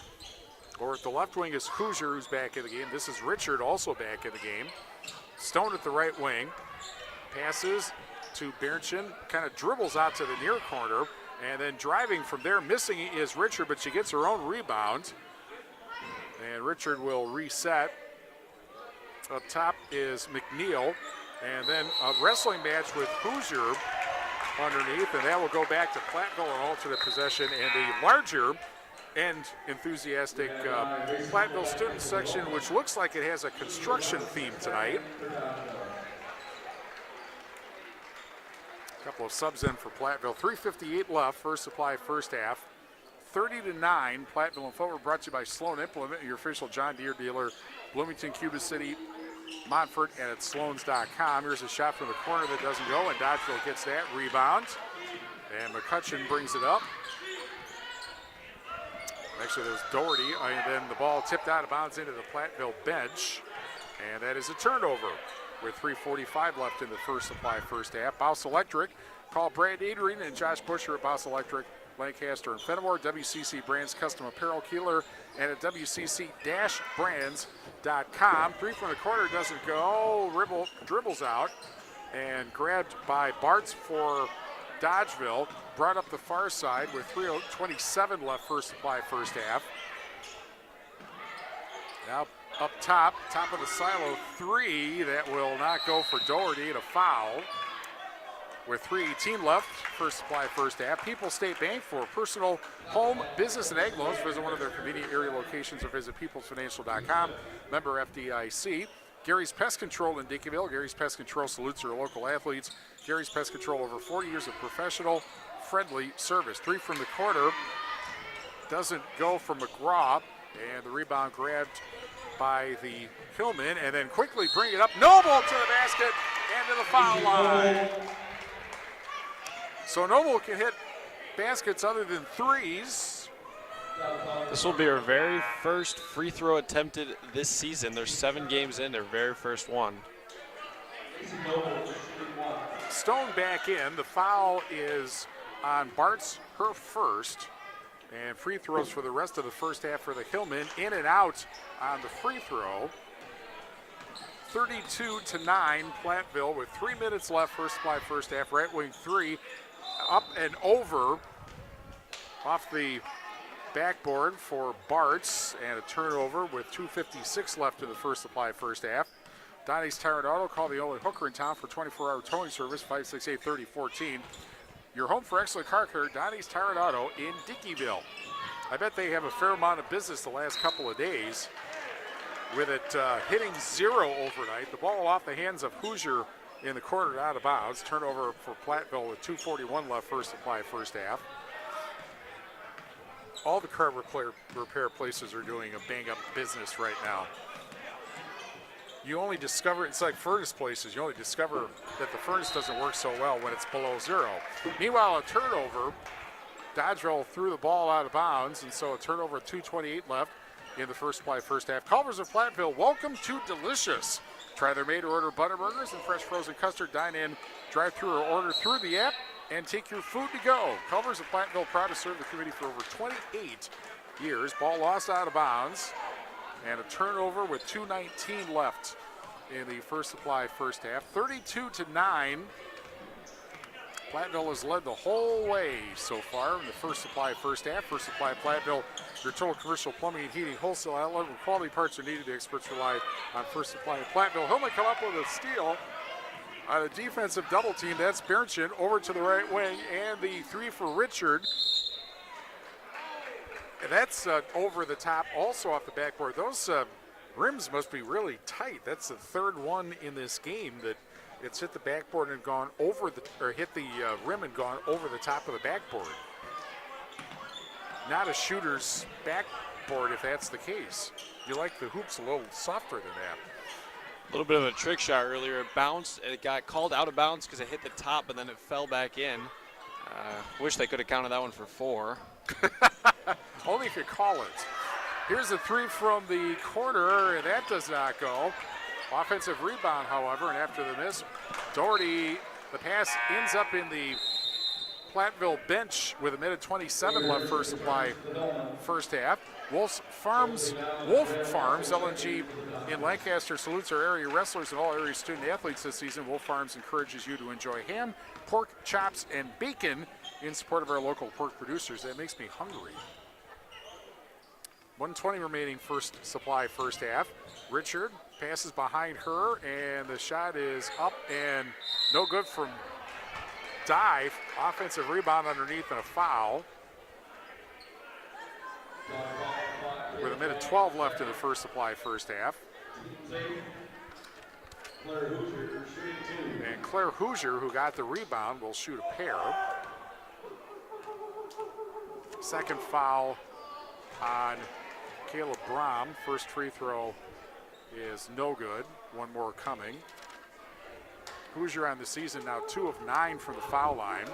Or at the left wing is Hoosier, who's back in the game. This is Richard, also back in the game. Stone at the right wing. Passes to Bernchin, kind of dribbles out to the near corner, and then driving from there, missing is Richard, but she gets her own rebound. And Richard will reset. Up top is McNeil, and then a wrestling match with Hoosier underneath, and that will go back to Platteville, an alternate possession, and the larger and enthusiastic Platteville student section, which looks like it has a construction theme tonight. A couple of subs in for Platteville. 3:58 left, First Supply first half. 30-9, Platteville and Fulton, brought to you by Sloan Implement, your official John Deere dealer, Bloomington, Cuba City, Montfort, and at sloans.com. Here's a shot from the corner that doesn't go, and Dodgeville gets that rebound. And McCutcheon brings it up. Actually, there's Doherty, and then the ball tipped out of bounds into the Platteville bench. And that is a turnover with 3:45 left in the First Supply first half. Bouse Electric, call Brad Adrian and Josh Busher at Bouse Electric, Lancaster and Fenimore. WCC Brands Custom Apparel, Kieler, and at WCC-brands.com. Three from the corner doesn't go. Dribbles out and grabbed by Bartz for Dodgeville. Brought up the far side with 3:27 left, First Supply first half. Now up top of the silo, three that will not go for Doherty, and a foul. With 3:18 left, First Supply first half. People's State Bank, for personal, home, business, and ag loans. Visit one of their convenient area locations or visit peoplesfinancial.com. Member FDIC. Gary's Pest Control in Dickieville. Gary's Pest Control salutes their local athletes. Gary's Pest Control, over 40 years of professional, friendly service. Three from the corner. Doesn't go for McGraw. And the rebound grabbed by the Hillman, and then quickly bring it up. Noble to the basket and to the foul line. So Noble can hit baskets other than threes. This will be her very first free throw attempted this season. There's 7 games in, their very first one. Stone back in. The foul is on Bartz, her first. And free throws for the rest of the first half for the Hillmen. In and out on the free throw. 32-9, Platteville with 3 minutes left, First Supply first half. Right wing three, up and over off the backboard for Bartz, and a turnover with 2:56 left in the First Supply first half. Donnie's Tire and Auto, call the only hooker in town for 24-hour towing service, 568-3014. Your home for excellent car care, Donnie's Tire and Auto in Dickieville. I bet they have a fair amount of business the last couple of days with it hitting 0 overnight. The ball off the hands of Hoosier in the corner, out of bounds. Turnover for Platteville with 2:41 left, First Supply first half. All the car repair places are doing a bang-up business right now. You only discover, it's like furnace places, you only discover that the furnace doesn't work so well when it's below 0. Meanwhile, a turnover. Dodgeville threw the ball out of bounds, and so a turnover at 2:28 left in the First Supply first half. Culver's of Platteville, welcome to Delicious. Try their made-to-order butter burgers and fresh frozen custard. Dine in, drive through, or order through the app, and take your food to go. Culver's of Platteville, proud to serve the community for over 28 years. Ball lost out of bounds, and a turnover with 2:19 left in the First Supply first half. 32-9. Platteville has led the whole way so far in the First Supply first half. First Supply Platteville, your total commercial plumbing and heating wholesale outlet. When quality parts are needed, the experts rely on First Supply in Platteville. Hillman come up with a steal On a defensive double team, that's Bernchin over to the right wing, and the three for Richard. And that's over the top, also off the backboard. Those rims must be really tight. That's the third one in this game that it's hit the backboard and gone over hit the rim and gone over the top of the backboard. Not a shooter's backboard if that's the case. You like the hoops a little softer than that. A little bit of a trick shot earlier. It bounced, it got called out of bounds because it hit the top, but then it fell back in. Wish they could have counted that one for 4. Only if you call it. Here's a three from the corner, and that does not go. Offensive rebound, however, and after the miss, Doherty, the pass ends up in the Platteville bench with 1:27 left for supply first half. Wolf Farms LNG in Lancaster salutes our area wrestlers and all area student athletes this season. Wolf Farms encourages you to enjoy ham, pork, chops, and bacon in support of our local pork producers. That makes me hungry. 1:20 remaining first supply first half. Richard passes behind her, and the shot is up and no good from Dive. Offensive rebound underneath and a foul. With 1:12 left in the first supply first half. And Claire Hoosier, who got the rebound, will shoot a pair. Second foul on Caleb Brom. First free throw is no good. One more coming. Hoosier on the season now 2 of 9 from the foul line.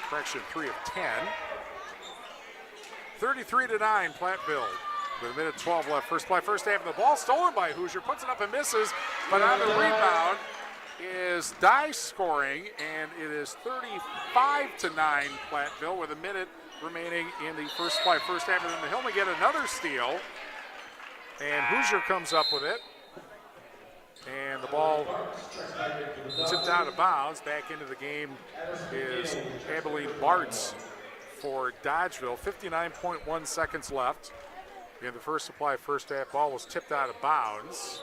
Correction, 3 of 10. 33-9, Platteville. With 1:12 left, first play, first half, and the ball stolen by Hoosier, puts it up and misses, but on the rebound is Dye scoring, and it is 35-9, Platteville, with a minute remaining in the first play, first half, and then the Hillman get another steal, and Hoosier comes up with it, and the ball tipped out of bounds. Back into the game is Abilene Bartz for Dodgeville. 59.1 seconds left in the first supply first half. Ball was tipped out of bounds.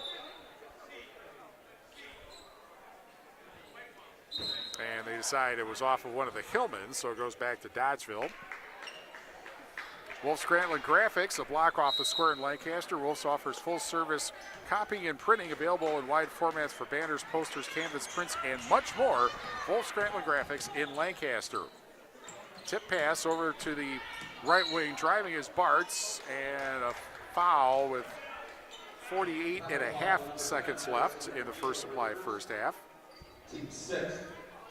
And they decide it was off of one of the Hillmans, so it goes back to Dodgeville. Wolf Scranton Graphics, a block off the square in Lancaster. Wolf's offers full service copying and printing, available in wide formats for banners, posters, canvas, prints, and much more. Wolf Scranton Graphics in Lancaster. Tip pass over to the right wing, driving is Bartz, and a foul with 48.5 seconds left in the first supply first half.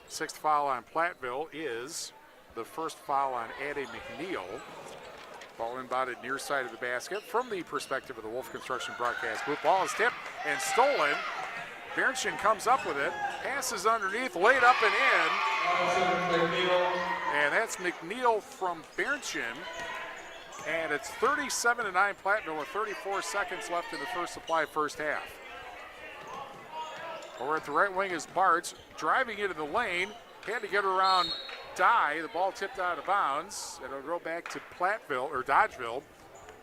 Sixth foul on Platteville is the first foul on Addie McNeil. Ball inbounded near side of the basket from the perspective of the Wolf Construction broadcast booth. Ball is tipped and stolen. Bernchin comes up with it, passes underneath, laid up and in. And that's McNeil from Bernchin. And it's 37-9 Platteville with 34 seconds left in the first supply first half. Over at the right wing is Bartz, driving into the lane, had to get around Dye. The ball tipped out of bounds, and it'll go back to Dodgeville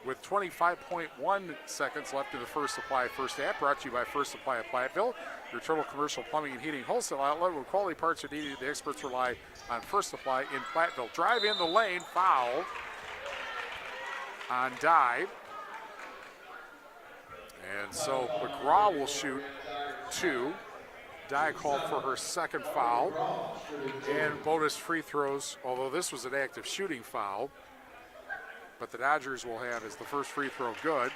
with 25.1 seconds left in the first supply first half. Brought to you by First Supply of Platteville, your total commercial plumbing and heating wholesale outlet. When quality parts are needed, the experts rely on First Supply in Platteville. Drive in the lane, foul on Dye. And so McGraw will shoot 2. Dye called for her second foul. And bonus free throws, although this was an active shooting foul. But the Dodgers will have as the first free throw good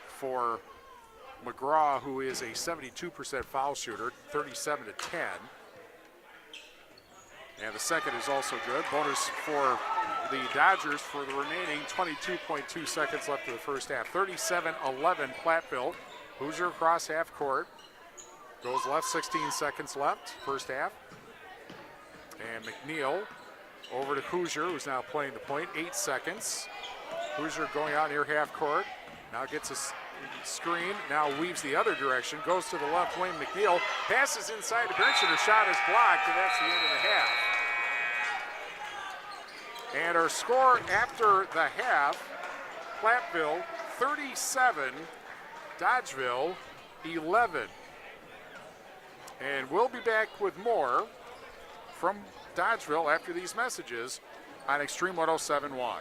for McGraw, who is a 72% foul shooter, 37-10. And the second is also good. Bonus for the Dodgers for the remaining 22.2 seconds left of the first half. 37-11 Platteville. Hoosier across half court. Goes left, 16 seconds left, first half. And McNeil over to Hoosier, who's now playing the point, 8 seconds. Hoosier going out near half court. Now gets a screen, now weaves the other direction, goes to the left wing. McNeil passes inside the bench, and her shot is blocked, and that's the end of the half. And our score after the half, Platteville 37, Dodgeville 11. And we'll be back with more from Dodgeville after these messages on Extreme 107.1.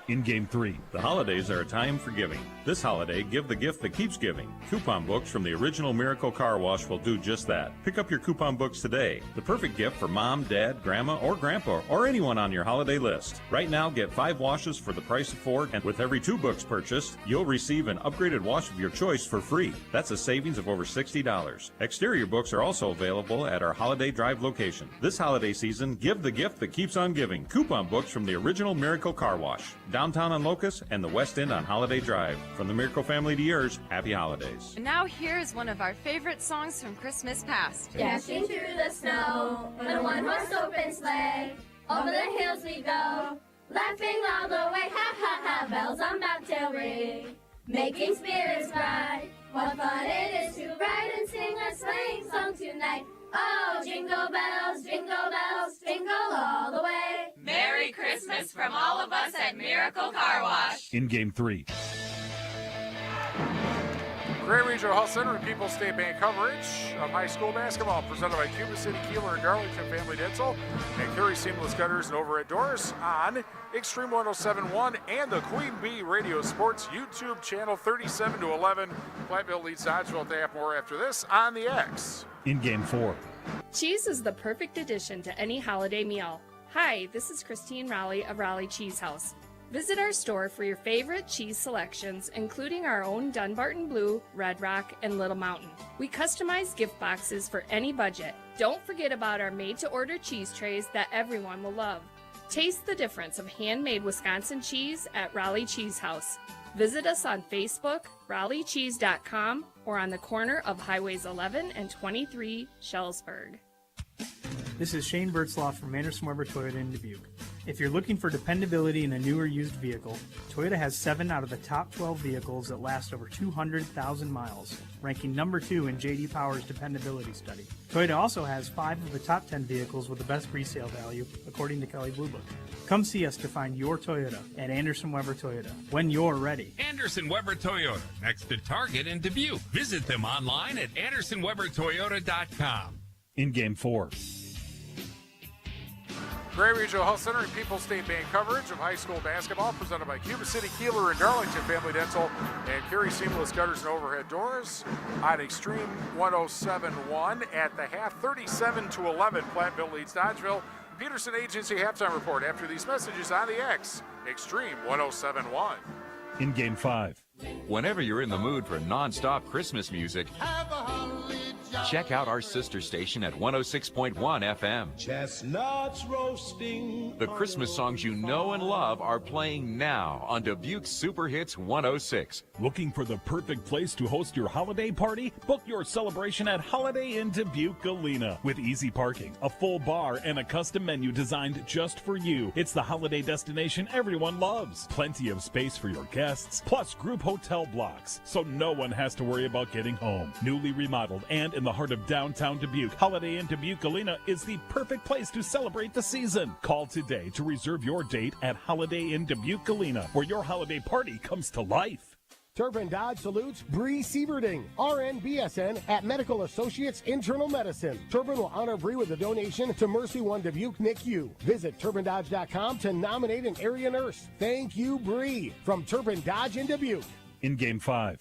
In Game 3, the holidays are a time for giving. This holiday, give the gift that keeps giving. Coupon books from the original Miracle Car Wash will do just that. Pick up your coupon books today. The perfect gift for mom, dad, grandma, or grandpa, or anyone on your holiday list. Right now, get 5 washes for the price of 4, and with every 2 books purchased, you'll receive an upgraded wash of your choice for free. That's a savings of over $60. Exterior books are also available at our Holiday Drive location. This holiday season, give the gift that keeps on giving. Coupon books from the original Miracle Car Wash. Downtown on Locust and the West End on Holiday Drive. From the Miracle family to yours, happy holidays. And now here's one of our favorite songs from Christmas past. Dashing through the snow on a one-horse open sleigh, over the hills we go, laughing all the way, ha ha ha, bells on bobtail ring, making spirits bright. What fun it is to ride and sing a sleighing song tonight. Oh, jingle bells, jingle all the way. Merry Christmas from all of us at Miracle Car Wash. In Game 3. Carey Regional Health Center and People's State Bank coverage of high school basketball presented by Cuba City, Kieler, and Darlington Family Dental and Carey Seamless Gutters and Overhead Doors on Extreme 107.1 and the Queen Bee Radio Sports YouTube channel 37 to 11. Platteville leads Dodgeville at the half. More after this on the X. In Game 4. Cheese is the perfect addition to any holiday meal. Hi, this is Christine Raleigh of Raleigh Cheese House. Visit our store for your favorite cheese selections, including our own Dunbarton Blue, Red Rock, and Little Mountain. We customize gift boxes for any budget. Don't forget about our made-to-order cheese trays that everyone will love. Taste the difference of handmade Wisconsin cheese at Raleigh Cheese House. Visit us on Facebook, RaleighCheese.com, or on the corner of Highways 11 and 23, Shellsburg. This is Shane Bertzloff from Anderson Weber Toyota in Dubuque. If you're looking for dependability in a new or used vehicle, Toyota has 7 out of the top 12 vehicles that last over 200,000 miles, ranking number 2 in J.D. Power's dependability study. Toyota also has 5 of the top 10 vehicles with the best resale value, according to Kelley Blue Book. Come see us to find your Toyota at Anderson Weber Toyota when you're ready. Anderson Weber Toyota, next to Target in Dubuque. Visit them online at AndersonWeberToyota.com. In Game 4. Carey Regional Health Center and People's State Bank coverage of high school basketball presented by Cuba City, Kieler, and Darlington Family Dental and Carey Seamless Gutters and Overhead Doors on Extreme 107.1 at the half. 37 to 11, Platteville leads Dodgeville. Peterson Agency halftime report after these messages on the X. Extreme 107.1. In Game 5. Whenever you're in the mood for non-stop Christmas music, check out our sister station at 106.1 FM. Chestnuts roasting. The Christmas songs you know and love are playing now on Dubuque's Super Hits 106. Looking for the perfect place to host your holiday party? Book your celebration at Holiday Inn Dubuque Galena. With easy parking, a full bar, and a custom menu designed just for you. It's the holiday destination everyone loves. Plenty of space for your guests, plus group hotel blocks, so no one has to worry about getting home. Newly remodeled and in the heart of downtown Dubuque, Holiday Inn Dubuque Galena is the perfect place to celebrate the season. Call today to reserve your date at Holiday Inn Dubuque Galena, where your holiday party comes to life. Turpin Dodge salutes Bree Sieverding, RN BSN at Medical Associates Internal Medicine. Turpin will honor Bree with a donation to Mercy One Dubuque NICU. Visit TurpinDodge.com to nominate an area nurse. Thank you, Bree. From Turpin Dodge in Dubuque. In Game 5.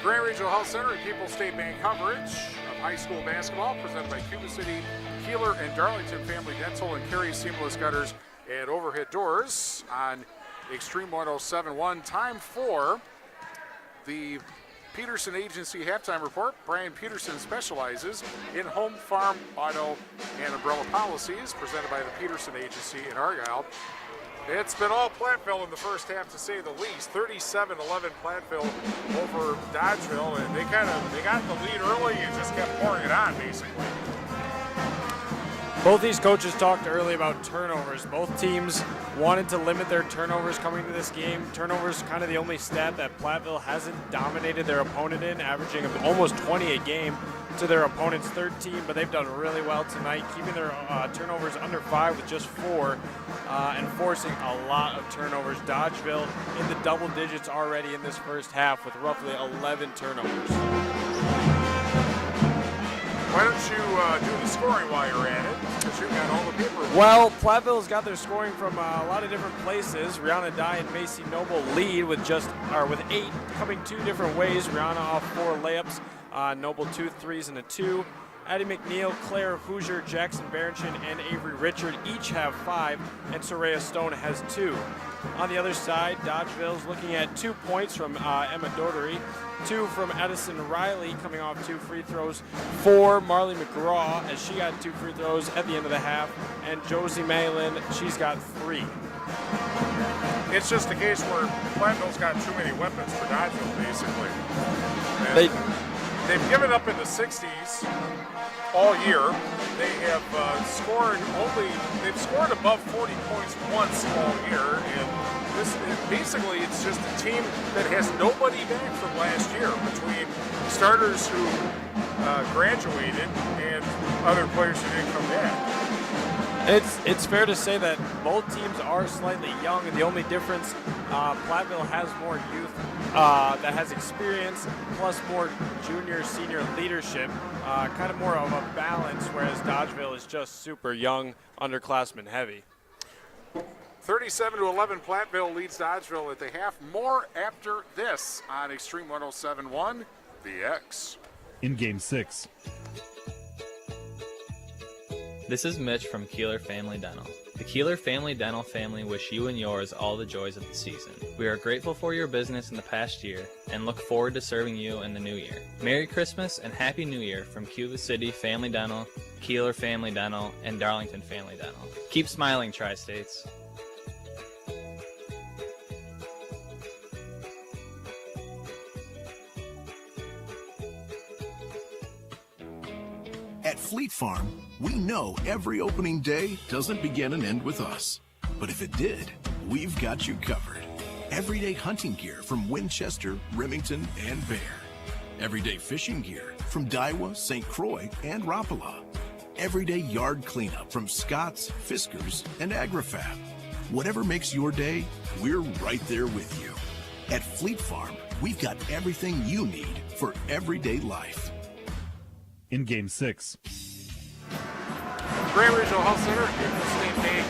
Carey Regional Health Center and People's State Bank coverage of high school basketball presented by Cuba City, Kieler, and Darlington Family Dental and Carey Seamless Gutters and Overhead Doors on Extreme 107.1. Time for the Peterson Agency halftime report. Brian Peterson specializes in home, farm, auto, and umbrella policies presented by the Peterson Agency in Argyle. It's been all Platteville in the first half, to say the least. 37-11 Platteville over Dodgeville, and they got the lead early and just kept pouring it on, basically. Both these coaches talked early about turnovers. Both teams wanted to limit their turnovers coming to this game. Turnovers kind of the only stat that Platteville hasn't dominated their opponent in, averaging almost 20 a game to their opponent's 13, but they've done really well tonight, keeping their turnovers under 5 with just 4 and forcing a lot of turnovers. Dodgeville in the double digits already in this first half with roughly 11 turnovers. Why don't you do the scoring while you're at it? Because you've got all the paper. Well, Platteville's got their scoring from a lot of different places. Rihanna Dye and Macy Noble lead with 8 coming 2 different ways. Rihanna off 4 layups, Noble 2 threes and a 2. Addie McNeil, Claire Hoosier, Jackson Berenchin, and Avery Richard each have 5, and Soraya Stone has 2. On the other side, Dodgeville's looking at 2 points from Emma Dodery, 2 from Edison Riley coming off 2 free throws, 4 Marley McGraw as she got 2 free throws at the end of the half, and Josie Malin, she's got 3. It's just a case where Platteville's got too many weapons for Dodgeville, basically. They've given up in the 60s all year. They have they've scored above 40 points once all year, and basically it's just a team that has nobody back from last year between starters who graduated and other players who didn't come back. It's fair to say that both teams are slightly young, and the only difference, Platteville has more youth that has experience, plus more junior, senior leadership, kind of more of a balance, whereas Dodgeville is just super young, underclassmen heavy. 37-11, Platteville leads Dodgeville at the half. More after this on Extreme 107.1, The X. In Game 6. This is Mitch from Kieler Family Dental. The Kieler Family Dental family wish you and yours all the joys of the season. We are grateful for your business in the past year and look forward to serving you in the new year. Merry Christmas and Happy New Year from Cuba City Family Dental, Kieler Family Dental, and Darlington Family Dental. Keep smiling, Tri-States. At Fleet Farm, we know every opening day doesn't begin and end with us. But if it did, we've got you covered. Everyday hunting gear from Winchester, Remington, and Bear. Everyday fishing gear from Daiwa, St. Croix, and Rapala. Everyday yard cleanup from Scott's, Fiskars, and AgriFab. Whatever makes your day, we're right there with you. At Fleet Farm, we've got everything you need for everyday life. In Game 6. Grand Regional Health Center, April State Day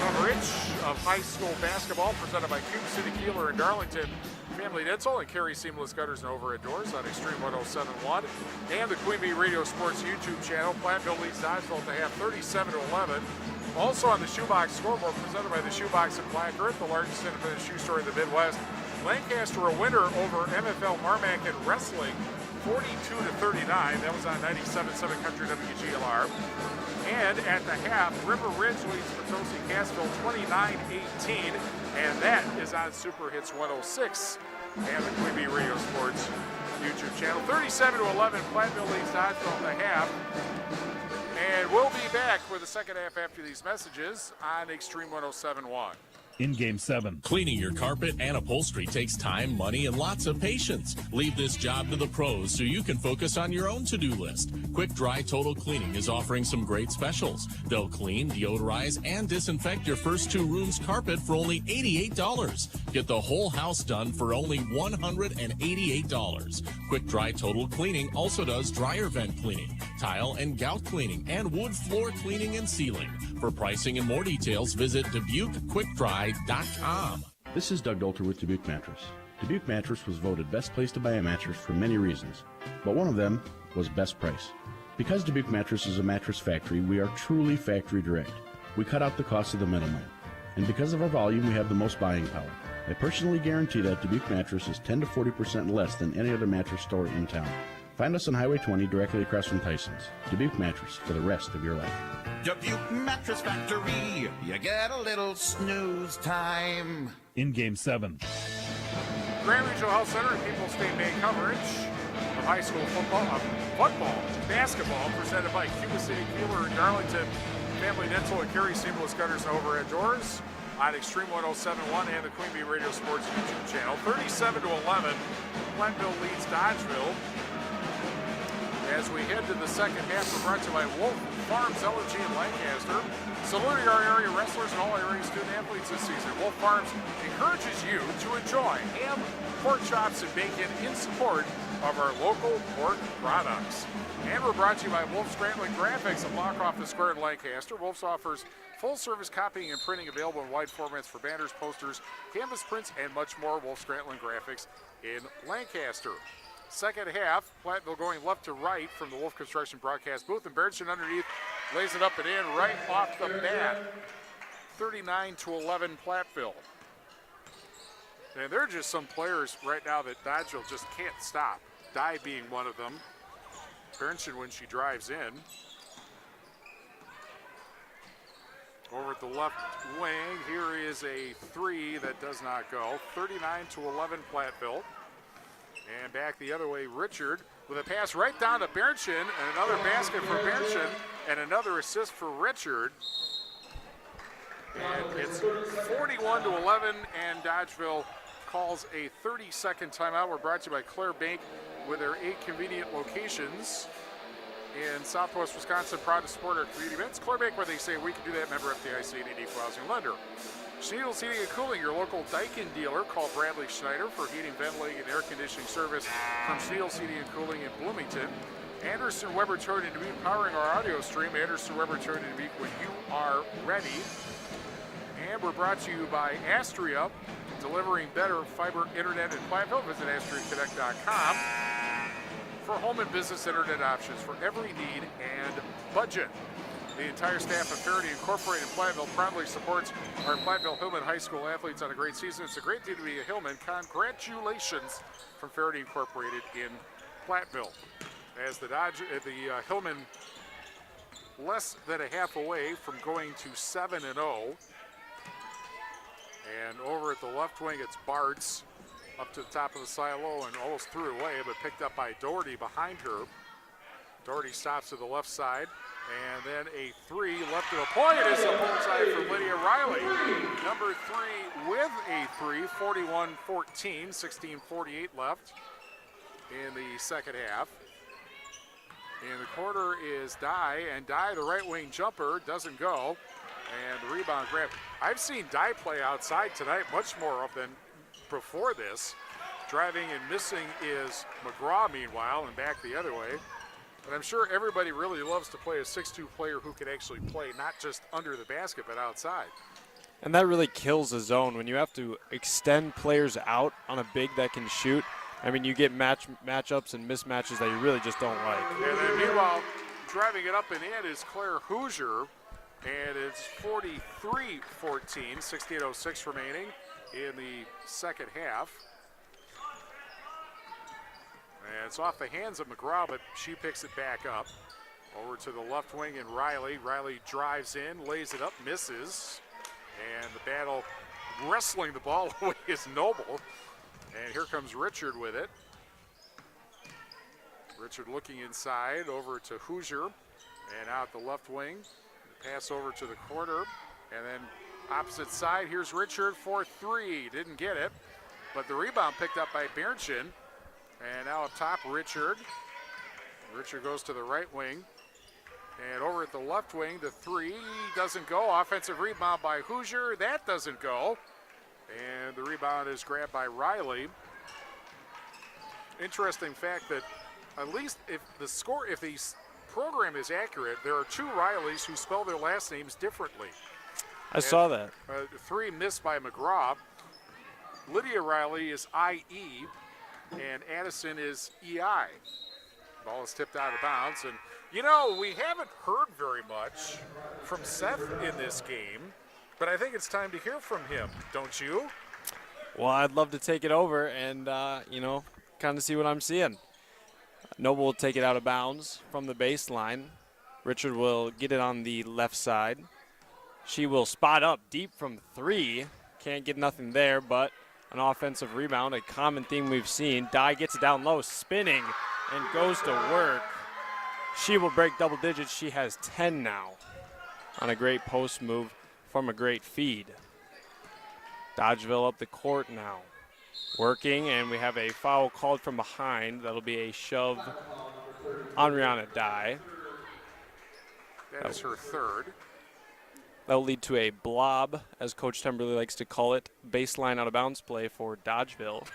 coverage of high school basketball presented by Cuba City, Kieler, and Darlington Family Dental, and Carey Seamless Gutters and Overhead Doors on Extreme 107.1 and the Queen Bee Radio Sports YouTube channel. Platteville leads Dodgeville at the half 37-11. Also on the Shoebox scoreboard presented by the Shoebox in Black Earth, the largest independent shoe store in the Midwest. Lancaster a winner over MFL Marmac in wrestling, 42-39. That was on 97.7 Country WGLR. And at the half, River Ridge leads Potosi Cassville 29-18. And that is on Super Hits 106 and the Queen Bee Radio Sports YouTube channel. 37-11, Platteville leads Dodgeville at the half. And we'll be back with the second half after these messages on Extreme 107.1. In Game 7. Cleaning your carpet and upholstery takes time, money, and lots of patience. Leave this job to the pros so you can focus on your own to-do list. Quick Dry Total Cleaning is offering some great specials. They'll clean, deodorize, and disinfect your first 2 rooms' carpet for only $88. Get the whole house done for only $188. Quick Dry Total Cleaning also does dryer vent cleaning, tile and gout cleaning, and wood floor cleaning and sealing. For pricing and more details, visit DubuqueQuickDry.com. This is Doug Dolter with Dubuque Mattress. Dubuque Mattress was voted best place to buy a mattress for many reasons, but one of them was best price. Because Dubuque Mattress is a mattress factory, we are truly factory direct. We cut out the cost of the middleman. And because of our volume, we have the most buying power. I personally guarantee that Dubuque Mattress is 10 to 40% less than any other mattress store in town. Find us on Highway 20 directly across from Tyson's. Dubuque Mattress for the rest of your life. Dubuque Mattress Factory, you get a little snooze time. In Game 7. Grand Regional Health Center and People's State Day coverage of high school basketball presented by Cuba City, Kieler, and Darlington Family Dental, and Carey Seamless Gutters and Overhead Doors on Extreme 107.1 and the Queen Bee Radio Sports YouTube channel. 37-11, Platteville leads Dodgeville. As we head to the second half, we're brought to you by Wolf Farms, LG in Lancaster. Saluting our area wrestlers and all area student athletes this season. Wolf Farms encourages you to enjoy ham, pork chops and bacon in support of our local pork products. And we're brought to you by Wolf Scranton Graphics, a block off the square in Lancaster. Wolf's offers full-service copying and printing available in wide formats for banners, posters, canvas prints, and much more. Wolf Scranton Graphics in Lancaster. Second half, Platteville going left to right from the Wolf Construction broadcast booth, and Berntsen underneath lays it up and in right off the bat. 39-11 Platteville. And there are just some players right now that Dodgeville just can't stop. Dye being one of them. Berntsen when she drives in. Over at the left wing, here is a three that does not go. 39-11 Platteville. And back the other way, Richard with a pass right down to Berntsen, and another basket for Berntsen, and another assist for Richard. And it's 41-11, and Dodgeville calls a 30-second timeout. We're brought to you by Claire Bank with their 8 convenient locations in Southwest Wisconsin, proud to support our community events. Claire Bank, where they say we can do that, member FDIC and an equal housing lender. Schneidl's Heating and Cooling, your local Daikin dealer. Call Bradley Schneider for heating, ventilating, and air conditioning service from Schneidl's Heating and Cooling in Bloomington. Anderson Weber Toyota in Dubuque, powering our audio stream. Anderson Weber Toyota in Dubuque when you are ready. And we're brought to you by Astria, delivering better fiber internet in Platteville. Visit AstriaConnect.com for home and business internet options for every need and budget. The entire staff of Faraday Incorporated in Platteville proudly supports our Platteville Hillman High School athletes on a great season. It's a great day to be a Hillman. Congratulations from Faraday Incorporated in Platteville. As the Hillman less than a half away from going to 7-0. And over at the left wing, it's Bartz up to the top of the silo and almost threw it away, but picked up by Doherty behind her. Doherty stops to the left side, and then a three left to the point is a bullseye for Lydia Riley. Number 3 with a three, 41-14, 16:48 left in the second half. In the corner is Dye, and Dye, the right wing jumper, doesn't go. And the rebound grab. I've seen Dye play outside tonight much more than before this. Driving and missing is McGraw, meanwhile, and back the other way. But I'm sure everybody really loves to play a 6'2 player who can actually play not just under the basket, but outside. And that really kills the zone when you have to extend players out on a big that can shoot. I mean, you get matchups and mismatches that you really just don't like. And then meanwhile, driving it up and in is Claire Hoosier. And it's 43-14, 16:06 remaining in the second half. And it's off the hands of McGraw, but she picks it back up. Over to the left wing and Riley. Riley drives in, lays it up, misses. And the battle wrestling the ball away is Noble. And here comes Richard with it. Richard looking inside, over to Hoosier. And out the left wing. Pass over to the corner, and then opposite side, here's Richard for 3. Didn't get it, but the rebound picked up by Berntsen. And now up top, Richard. Richard goes to the right wing. And over at the left wing, the 3 doesn't go. Offensive rebound by Hoosier. That doesn't go. And the rebound is grabbed by Riley. Interesting fact that at least if the program is accurate, there are 2 Rileys who spell their last names differently. I saw that. 3 missed by McGraw. Lydia Riley is I-E, and Addison is E-I. Ball is tipped out of bounds. And, you know, we haven't heard very much from Seth in this game, but I think it's time to hear from him, don't you? Well, I'd love to take it over and, kind of see what I'm seeing. Noble will take it out of bounds from the baseline. Richard will get it on the left side. She will spot up deep from 3. Can't get nothing there, but an offensive rebound, a common theme we've seen. Dye gets it down low, spinning, and goes to work. She will break double digits. She has 10 now on a great post move from a great feed. Dodgeville up the court now. Working, and we have a foul called from behind. That'll be a shove on Rihanna Dye. That is her 3rd. That'll lead to a blob, as Coach Temberley likes to call it, baseline out of bounds play for Dodgeville.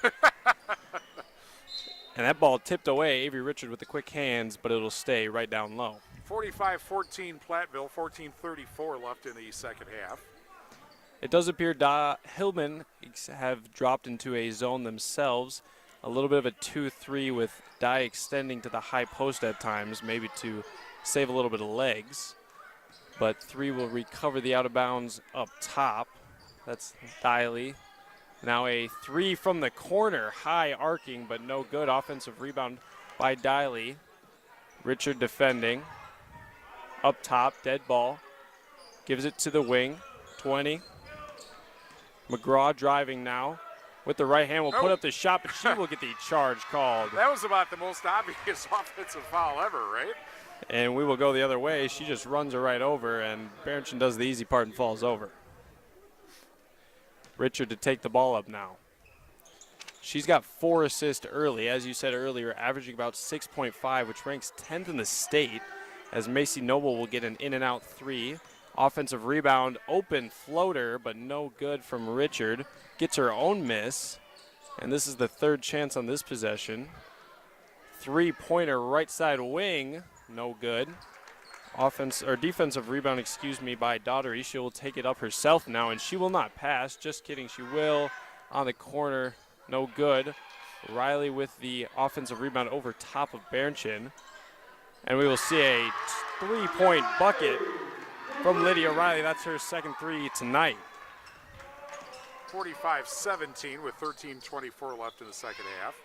And that ball tipped away. Avery Richard with the quick hands, but it'll stay right down low. 45-14 Platteville, 14:34 left in the second half. It does appear Hillman have dropped into a zone themselves. A little bit of a 2-3 with Dye extending to the high post at times, maybe to save a little bit of legs. But 3 will recover the out of bounds up top. That's Diley. Now a 3 from the corner, high arcing, but no good. Offensive rebound by Diley. Richard defending. Up top, dead ball. Gives it to the wing, 20. McGraw driving now. With the right hand will put up the shot, but she will get the charge called. That was about the most obvious offensive foul ever, right? And we will go the other way. She just runs her right over, and Barrington does the easy part and falls over. Richard to take the ball up now. She's got 4 assists early, as you said earlier, averaging about 6.5, which ranks 10th in the state, as Macy Noble will get an in-and-out 3. Offensive rebound, open floater, but no good from Richard. Gets her own miss, and this is the 3rd chance on this possession. 3-pointer right side wing, no good. Defensive rebound, by Daughtery. She will take it up herself now, and she will not pass. Just kidding, she will. On the corner, no good. Riley with the offensive rebound over top of Barrington. And we will see a 3-point bucket from Lydia Riley. That's her second 3 tonight. 45-17 with 13:24 left in the second half.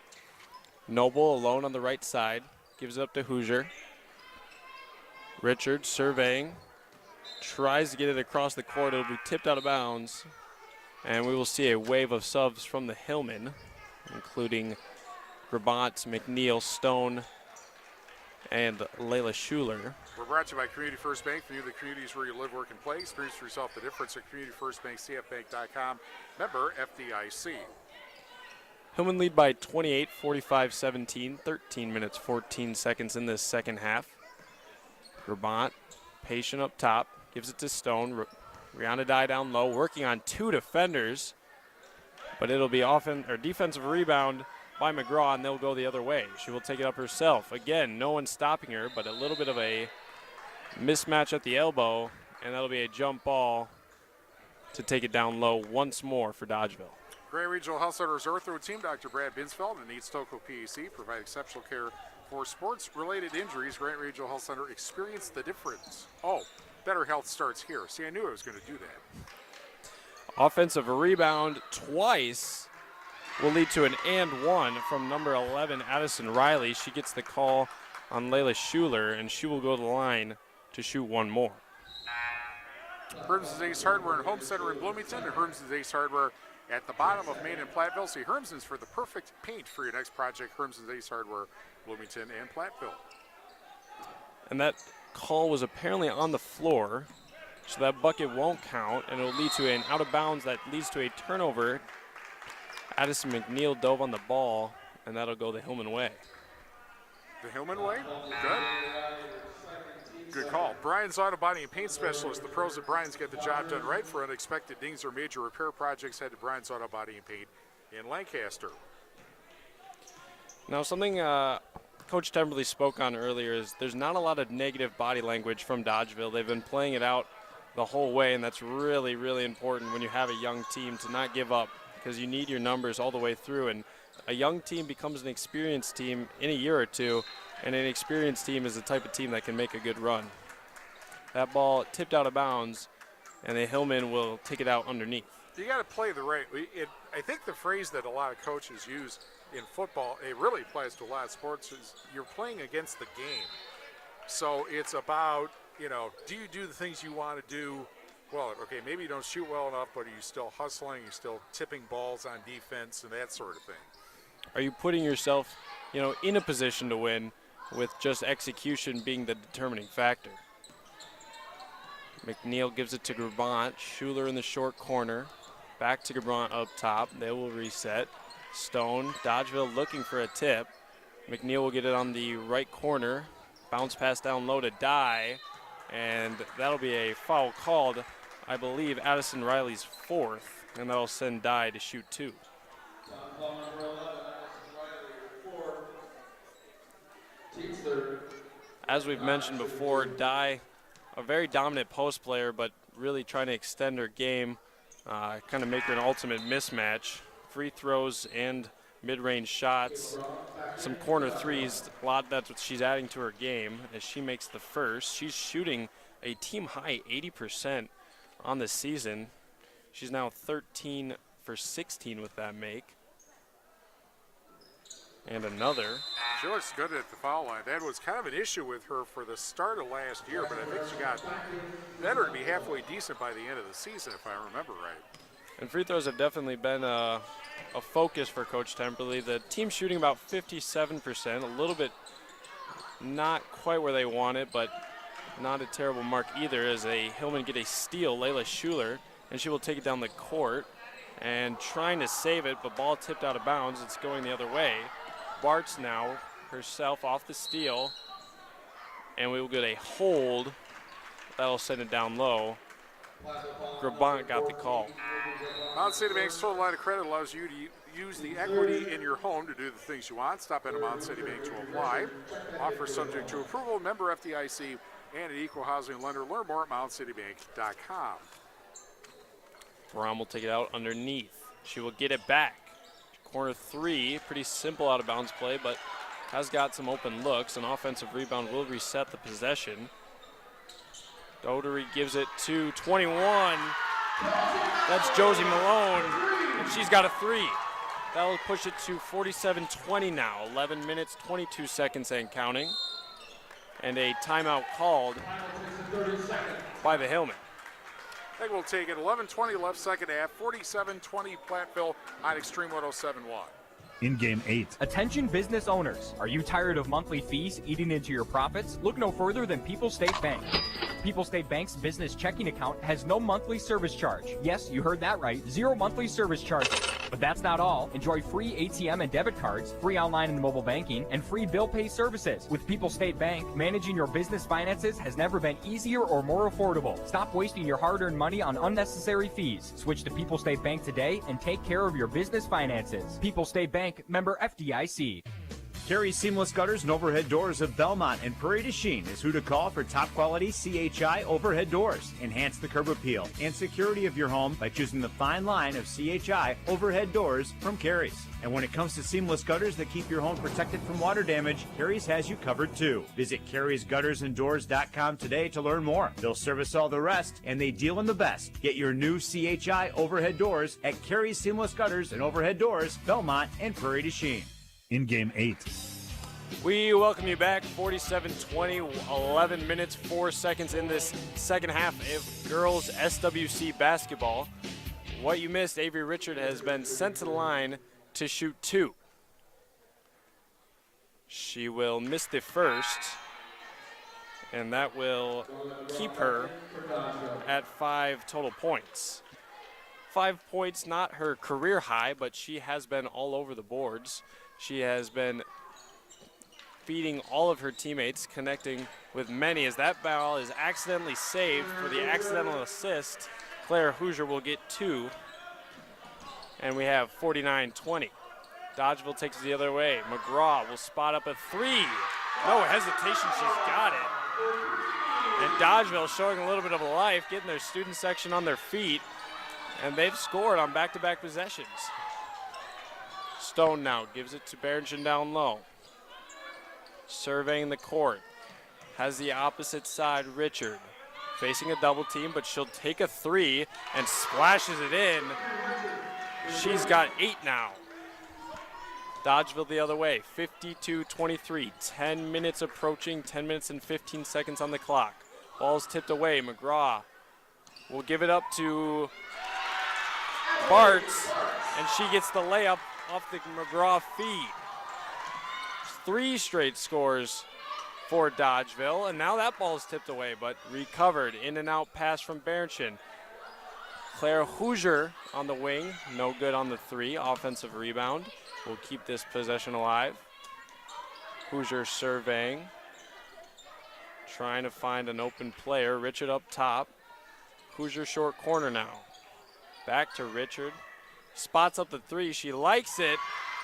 Noble alone on the right side. Gives it up to Hoosier. Richard surveying. Tries to get it across the court. It'll be tipped out of bounds. And we will see a wave of subs from the Hillman, including Grabant, McNeil, Stone, and Layla Schuler. We're brought to you by Community First Bank. For you, the communities where you live, work, and play. Experience for yourself the difference at Community First Bank, cfbank.com. Member FDIC. Hillman lead by 28, 45-17, 13 minutes, 14 seconds in this second half. Grabant, patient up top, gives it to Stone. Rihanna Dye down low, working on 2 defenders, but it'll be defensive rebound by McGraw, and they'll go the other way. She will take it up herself. Again, no one stopping her, but a little bit of a mismatch at the elbow, and that'll be a jump ball to take it down low once more for Dodgeville. Grant Regional Health Center's Ortho Team, Dr. Brad Binsfeld and East Stoco PAC provide exceptional care for sports-related injuries. Grant Regional Health Center, experience the difference. Oh, better health starts here. See, I knew I was going to do that. Offensive rebound twice will lead to an and 1 from number 11, Addison Riley. She gets the call on Layla Schuler, and she will go to the line to shoot 1 more. Hermson's Ace Hardware and Home Center in Bloomington, and Hermson's Ace Hardware at the bottom of Main and Platteville. See Hermson's for the perfect paint for your next project. Hermson's Ace Hardware, Bloomington and Platteville. And that call was apparently on the floor, so that bucket won't count, and it'll lead to an out of bounds that leads to a turnover. Addison McNeil dove on the ball, and that'll go the Hillman way. The Hillman way? Good. Good call. Brian's Auto Body and Paint Specialist. The pros at Brian's get the job done right. For unexpected dings or major repair projects, head to Brian's Auto Body and Paint in Lancaster. Now, something Coach Temberley spoke on earlier is there's not a lot of negative body language from Dodgeville. They've been playing it out the whole way, and that's really, really important when you have a young team to not give up, because you need your numbers all the way through. And a young team becomes an experienced team in a year or two, and an experienced team is the type of team that can make a good run. That ball tipped out of bounds, and the Hillman will take it out underneath. You got to play the right. I think the phrase that a lot of coaches use in football, it really applies to a lot of sports, is you're playing against the game. So it's about, do you do the things you want to do? Well, okay, maybe you don't shoot well enough, but are you still hustling? Are you still tipping balls on defense and that sort of thing? Are you putting yourself, in a position to win, with just execution being the determining factor? McNeil gives it to Grabant. Schuler in the short corner. Back to Grabant up top. They will reset. Stone, Dodgeville looking for a tip. McNeil will get it on the right corner. Bounce pass down low to Dye. And that'll be a foul called, I believe, Addison Riley's 4th. And that'll send Dye to shoot 2. As we've mentioned before, Dye, a very dominant post player, but really trying to extend her game, kind of make her an ultimate mismatch. Free throws and mid-range shots, some corner threes, a lot that's what she's adding to her game as she makes the first. She's shooting a team high 80% on the season. She's now 13 for 16 with that make. And another. She looks good at the foul line. That was kind of an issue with her for the start of last year, but I think she got better to be halfway decent by the end of the season, if I remember right. And free throws have definitely been a focus for Coach Temperley. The team's shooting about 57%, a little bit not quite where they want it, but not a terrible mark either, as Hillman get a steal, Layla Schuler, and she will take it down the court and trying to save it, but ball tipped out of bounds. It's going the other way. Bartz now herself off the steal, and we will get a hold. That'll send it down low. Grabant got the call. Mountain City Bank's total line of credit allows you to use the equity in your home to do the things you want. Stop into Mountain City Bank to apply. Offer subject to approval, member FDIC, and an equal housing lender. Learn more at mountaincitybank.com. Brown will take it out underneath. She will get it back. Corner three, pretty simple out of bounds play, but has got some open looks. An offensive rebound will reset the possession. Dodery gives it to 21. That's Josie Malone, and she's got a three. That'll push it to 47-20 now. 11 minutes, 22 seconds and counting. And a timeout called by the Hillman. I think we'll take it. 11:20 left, second half. 47-20 Platteville on Extreme 107.1. In game 8. Attention business owners. Are you tired of monthly fees eating into your profits? Look no further than People's State Bank. People's State Bank's business checking account has no monthly service charge. Yes, you heard that right. 0 monthly service charges. But that's not all. Enjoy free ATM and debit cards, free online and mobile banking, and free bill pay services. With People's State Bank, managing your business finances has never been easier or more affordable. Stop wasting your hard-earned money on unnecessary fees. Switch to People's State Bank today and take care of your business finances. People's State Bank, member FDIC. Carey Seamless Gutters and Overhead Doors of Belmont and Prairie du Chien is who to call for top quality CHI overhead doors. Enhance the curb appeal and security of your home by choosing the fine line of CHI overhead doors from Carey's. And when it comes to seamless gutters that keep your home protected from water damage, Carey's has you covered too. Visit Carey'sGuttersandDoors.com today to learn more. They'll service all the rest, and they deal in the best. Get your new CHI overhead doors at Carey's Seamless Gutters and Overhead Doors, Belmont and Prairie du Chien. In game 8. We welcome you back. 47-20, 11 minutes, 4 seconds in this second half of girls SWC basketball. What you missed, Avery Richard has been sent to the line to shoot 2. She will miss the first, and that will keep her at 5 total points. 5 points, not her career high, but she has been all over the boards. She has been beating all of her teammates, connecting with many, as that ball is accidentally saved for the accidental assist. Claire Hoosier will get 2, and we have 49-20. Dodgeville takes it the other way. McGraw will spot up a 3. No hesitation, she's got it. And Dodgeville showing a little bit of life, getting their student section on their feet, and they've scored on back-to-back possessions. Stone now gives it to Bergen down low. Surveying the court. Has the opposite side, Richard. Facing a double team, but she'll take a 3 and splashes it in. She's got 8 now. Dodgeville the other way, 52-23. 10 minutes approaching, 10 minutes and 15 seconds on the clock. Ball's tipped away. McGraw will give it up to Bartz, and she gets the layup off the McGraw feed. 3 straight scores for Dodgeville, and now that ball is tipped away, but recovered. In and out pass from Bernchin. Claire Hoosier on the wing, no good on the 3. Offensive rebound will keep this possession alive. Hoosier surveying, trying to find an open player. Richard up top. Hoosier short corner now. Back to Richard. Spots up the 3. She likes it.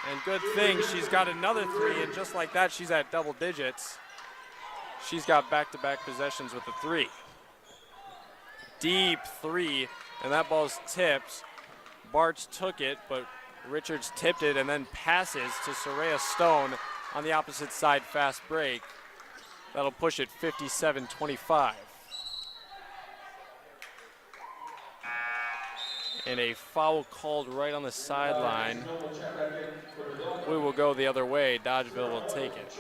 And good thing she's got another three, and just like that, she's at double digits. She's got back-to-back possessions with a three. Deep three, and that ball's tipped. Bartz took it, but Richards tipped it and then passes to Soraya Stone on the opposite side fast break. That'll push it 57-25. And a foul called right on the sideline. We will go the other way. Dodgeville will take it.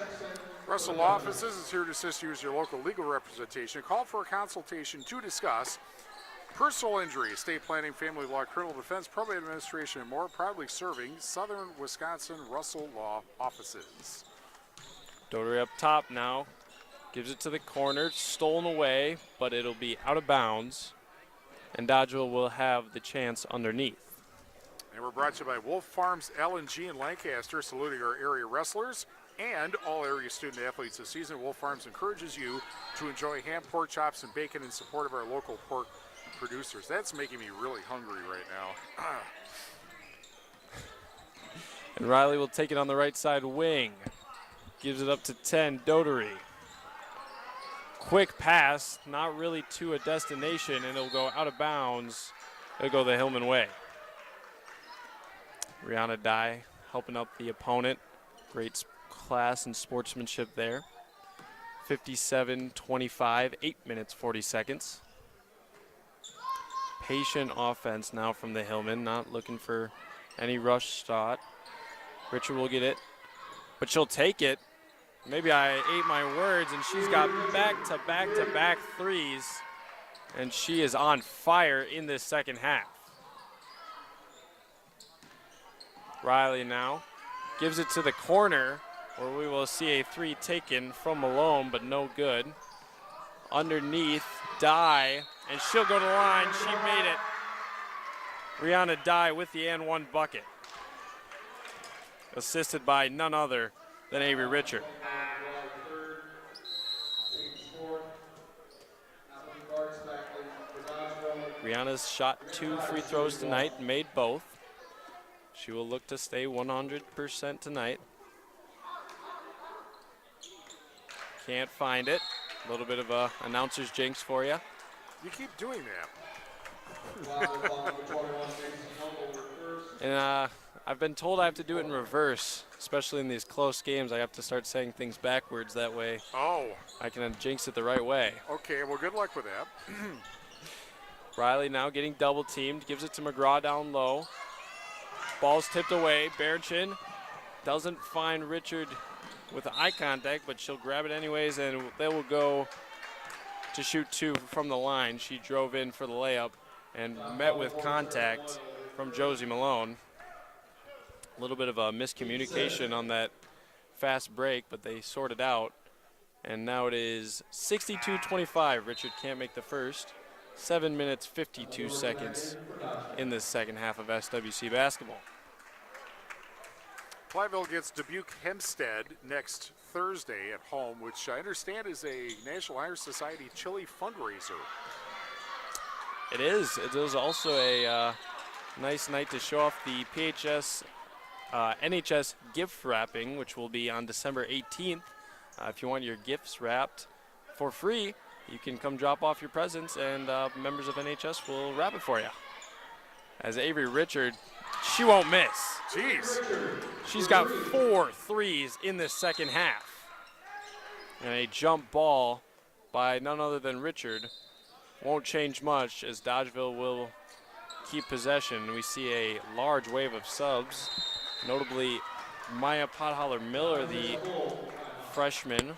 Russell Law Offices is here to assist you as your local legal representation. Call for a consultation to discuss personal injury, estate planning, family law, criminal defense, probate administration, and more. Proudly serving Southern Wisconsin Russell Law Offices. Doherty up top now. Gives it to the corner. Stolen away, but it'll be out of bounds. And Dodgeville will have the chance underneath. And we're brought to you by Wolf Farms LNG in Lancaster, saluting our area wrestlers and all area student athletes this season. Wolf Farms encourages you to enjoy ham, pork chops, and bacon in support of our local pork producers. That's making me really hungry right now. And Riley will take it on the right side wing. Gives it up to 10, Doherty. Quick pass, not really to a destination, and it'll go out of bounds. It'll go the Hillman way. Rihanna Dye helping up the opponent. Great class and sportsmanship there. 57-25, 8 minutes, 40 seconds. Patient offense now from the Hillman, not looking for any rush shot. Richard will get it, but she'll take it. Maybe I ate my words, and she's got back-to-back-to-back threes, and she is on fire in this second half. Riley now gives it to the corner, where we will see a three taken from Malone, but no good. Underneath, Dye, and she'll go to the line. She made it. Rihanna Dye with the and one bucket. Assisted by none other than Avery Richard. Rihanna's shot 2 free throws tonight and made both. She will look to stay 100% tonight. Can't find it. A little bit of a announcer's jinx for you. You keep doing that. And I've been told I have to do it in reverse, especially in these close games. I have to start saying things backwards, that way I can jinx it the right way. Okay, well, good luck with that. Riley now getting double teamed, gives it to McGraw down low. Ball's tipped away. Bearchin doesn't find Richard with eye contact, but she'll grab it anyways, and they will go to shoot 2 from the line. She drove in for the layup and met with contact from Josie Malone. A little bit of a miscommunication on that fast break, but they sorted out. And now it is 62-25. Richard can't make the first. 7 minutes, 52 seconds in this second half of SWC basketball. Platteville gets Dubuque Hempstead next Thursday at home, which I understand is a National Honor Society chili fundraiser. It is. It is also a nice night to show off the NHS gift wrapping, which will be on December 18th. If you want your gifts wrapped for free, you can come drop off your presents, and members of NHS will wrap it for you. As Avery Richard, she won't miss. Jeez. She's got 4 threes in this second half. And a jump ball by none other than Richard. Won't change much as Dodgeville will keep possession. We see a large wave of subs, notably Maya Potholler-Miller, the freshman,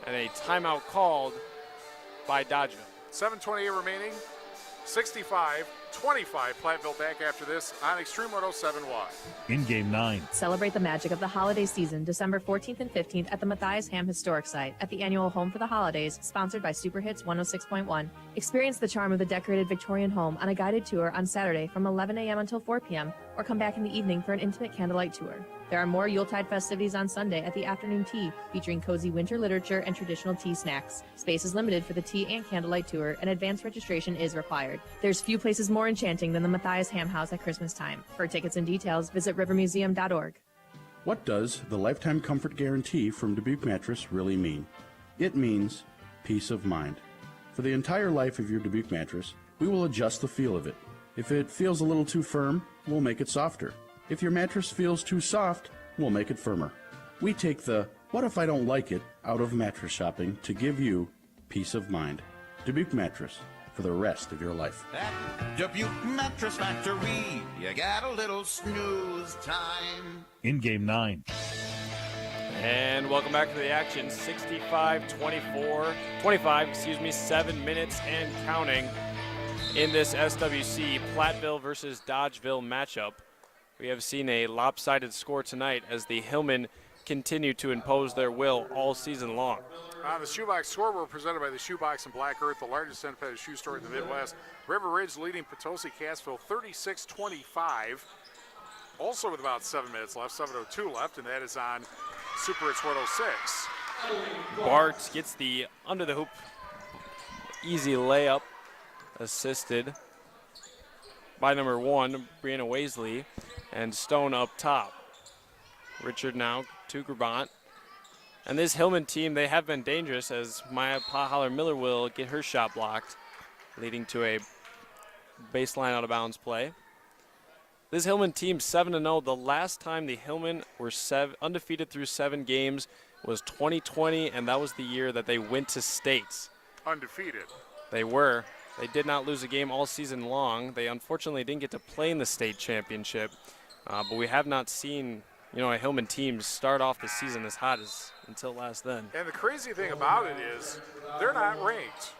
and a timeout called by Dodgeville. 7:28 remaining, 65-25. Platteville back after this on Extreme 107Y. In Game 9. Celebrate the magic of the holiday season December 14th and 15th at the Matthias Ham Historic Site at the annual Home for the Holidays, sponsored by Super Hits 106.1. Experience the charm of the decorated Victorian home on a guided tour on Saturday from 11 a.m. until 4 p.m. or come back in the evening for an intimate candlelight tour. There are more Yuletide festivities on Sunday at the afternoon tea, featuring cozy winter literature and traditional tea snacks. Space is limited for the tea and candlelight tour, and advance registration is required. There's few places more enchanting than the Matthias Ham House at Christmas time. For tickets and details, visit rivermuseum.org. What does the Lifetime Comfort Guarantee from Dubuque Mattress really mean? It means peace of mind. For the entire life of your Dubuque mattress, we will adjust the feel of it. If it feels a little too firm, we'll make it softer. If your mattress feels too soft, we'll make it firmer. We take the "what if I don't like it" out of mattress shopping to give you peace of mind. Dubuque Mattress, for the rest of your life. At Dubuque Mattress Factory, you got a little snooze time. In game 9. And welcome back to the action. 65-25, 7 minutes and counting in this SWC Platteville versus Dodgeville matchup. We have seen a lopsided score tonight as the Hillmen continue to impose their will all season long. On the Shoebox scoreboard presented by the Shoebox and Black Earth, the largest independent shoe store in the Midwest. River Ridge leading Potosi Cassville 36-25. Also with about 7 minutes left, 7:02 left, and that is on Super Hits 106. Bart gets the under the hoop easy layup, assisted by number 1, Brianna Waisley, and Stone up top. Richard now to Grabant. And this Hillman team, they have been dangerous as Maya Pahaller-Miller will get her shot blocked, leading to a baseline out of bounds play. This Hillman team 7-0. The last time the Hillmen were undefeated through 7 games was 2020, and that was the year that they went to states. Undefeated. They were. They did not lose a game all season long. They unfortunately didn't get to play in the state championship, but we have not seen, a Hillman team start off the season as hot as until last then. And the crazy thing about it is they're not ranked,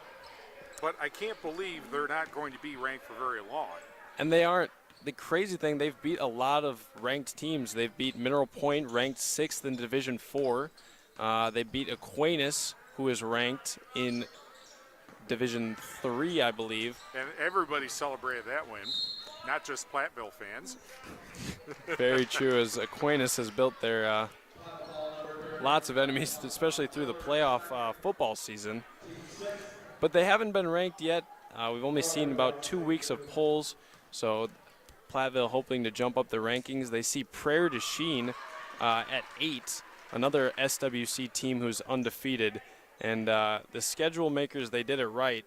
but I can't believe they're not going to be ranked for very long. And they aren't. The crazy thing, they've beat a lot of ranked teams. They've beat Mineral Point, ranked 6th in Division 4. They beat Aquinas, who is ranked in Division 3, I believe. And everybody celebrated that win, not just Platteville fans. Very true, as Aquinas has built their lots of enemies, especially through the playoff football season. But they haven't been ranked yet. We've only seen about 2 weeks of polls, so Platteville hoping to jump up the rankings. They see Prairie du Chien at 8, another SWC team who's undefeated. And the schedule makers, they did it right.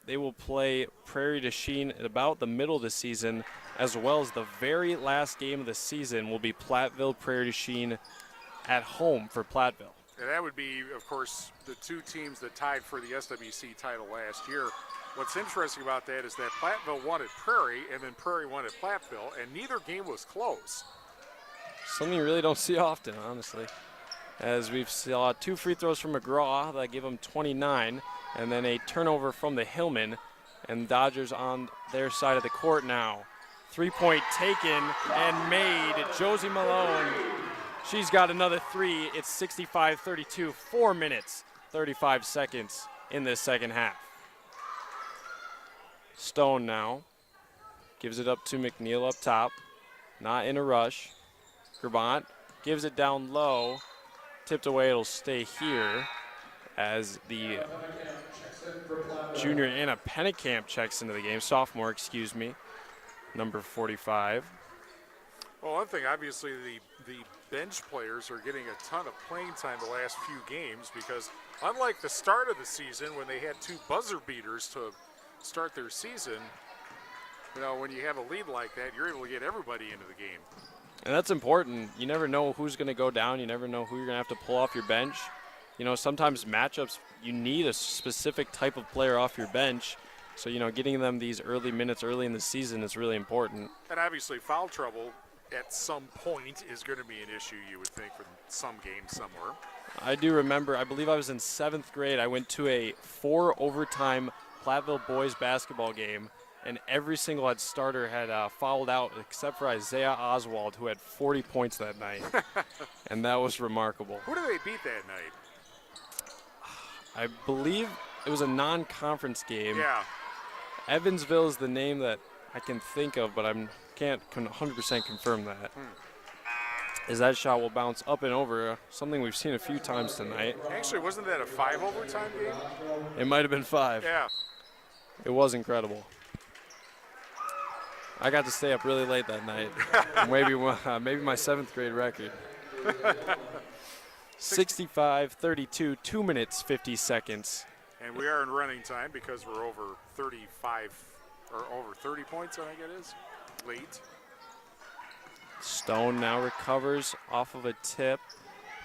They will play Prairie du Chien at about the middle of the season, as well as the very last game of the season will be Platteville, Prairie du Chien at home for Platteville. And that would be, of course, the 2 teams that tied for the SWC title last year. What's interesting about that is that Platteville won at Prairie, and then Prairie won at Platteville, and neither game was close. Something you really don't see often, honestly. As we've saw 2 free throws from McGraw that give them 29, and then a turnover from the Hillmen, and Dodgers on their side of the court now. 3-point taken and made. Josie Malone, she's got another 3. It's 65-32, 4 minutes, 35 seconds in this second half. Stone now gives it up to McNeil up top, not in a rush. Grabant gives it down low, tipped away, it'll stay here as the junior Anna Pennekamp checks into the game, sophomore, excuse me, number 45. Well, one thing, obviously, the bench players are getting a ton of playing time the last few games because unlike the start of the season when they had 2 buzzer beaters to start their season, when you have a lead like that, you're able to get everybody into the game. And that's important. You never know who's going to go down. You never know who you're going to have to pull off your bench. Sometimes matchups, you need a specific type of player off your bench. So, getting them these early minutes early in the season is really important. And obviously foul trouble at some point is going to be an issue, you would think, for some game somewhere. I do remember, I believe I was in 7th grade. I went to a 4-overtime Platteville boys basketball game, and every single starter had fouled out except for Isaiah Oswald, who had 40 points that night. And that was remarkable. Who did they beat that night? I believe it was a non-conference game. Yeah. Evansville is the name that I can think of, but I can't 100% confirm that. Is that shot will bounce up and over, something we've seen a few times tonight. Actually, wasn't that a 5 overtime game? It might have been 5. Yeah. It was incredible. I got to stay up really late that night. maybe my 7th grade record. 65-32, 2 minutes, 50 seconds. And we are in running time because we're over 35, or over 30 points, I think it is, late. Stone now recovers off of a tip.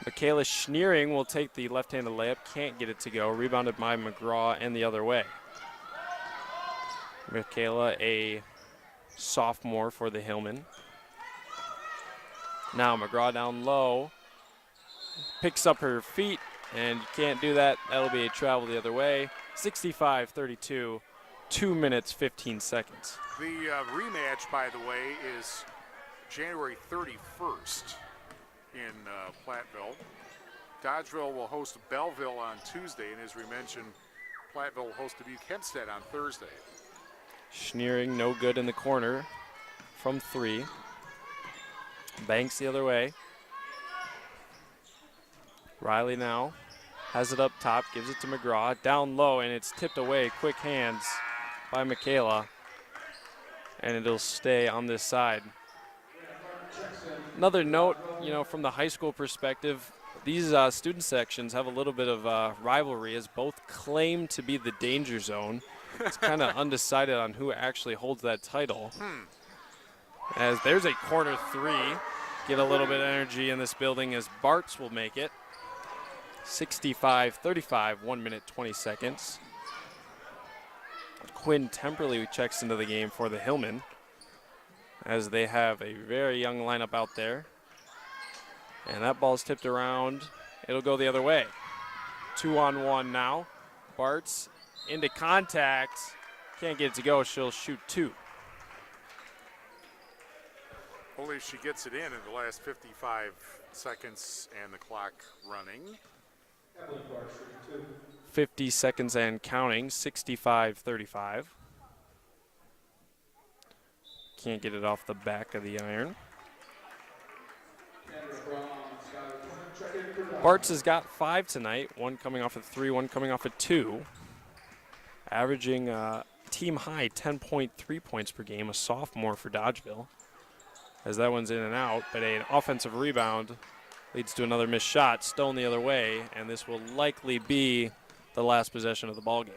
Michaela Schneering will take the left-handed layup, can't get it to go. Rebounded by McGraw and the other way. Michaela, a sophomore for the Hillman. Now McGraw down low. Picks up her feet, and you can't do that. That'll be a travel the other way. 65-32, 2 minutes, 15 seconds. The rematch, by the way, is January 31st in Platteville. Dodgeville will host Belleville on Tuesday, and as we mentioned, Platteville will host Dubuque Hempstead on Thursday. Schneering no good in the corner from 3. Banks the other way. Riley now has it up top, gives it to McGraw, down low, and it's tipped away. Quick hands by Michaela, and it'll stay on this side. Another note, from the high school perspective, these student sections have a little bit of rivalry as both claim to be the danger zone. It's kind of undecided on who actually holds that title. As there's a corner 3. Get a little bit of energy in this building as Bartz will make it. 65-35, 1 minute, 20 seconds. Quinn Temperley checks into the game for the Hillman as they have a very young lineup out there. And that ball's tipped around. It'll go the other way. 2-on-1 now. Bartz into contact. Can't get it to go. She'll shoot 2. Only if she gets it in the last 55 seconds and the clock running. 50 seconds and counting, 65-35. Can't get it off the back of the iron. Bartz has got 5 tonight, 1 coming off of 3, 1 coming off of 2. Averaging team high 10.3 points per game, a sophomore for Dodgeville. As that one's in and out, but an offensive rebound leads to another missed shot. Stone the other way, and this will likely be the last possession of the ball game.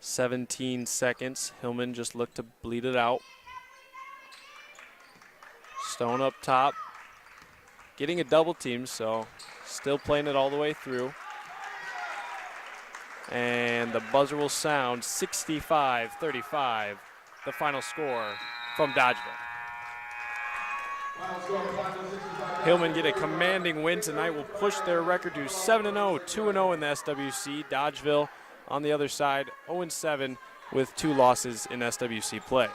17 seconds. Hillman just looked to bleed it out. Stone up top. Getting a double team, so still playing it all the way through. And the buzzer will sound 65-35, the final score from Dodgeville. Hillman get a commanding win tonight, will push their record to 7-0, 2-0 in the SWC. Dodgeville on the other side, 0-7 with 2 losses in SWC play.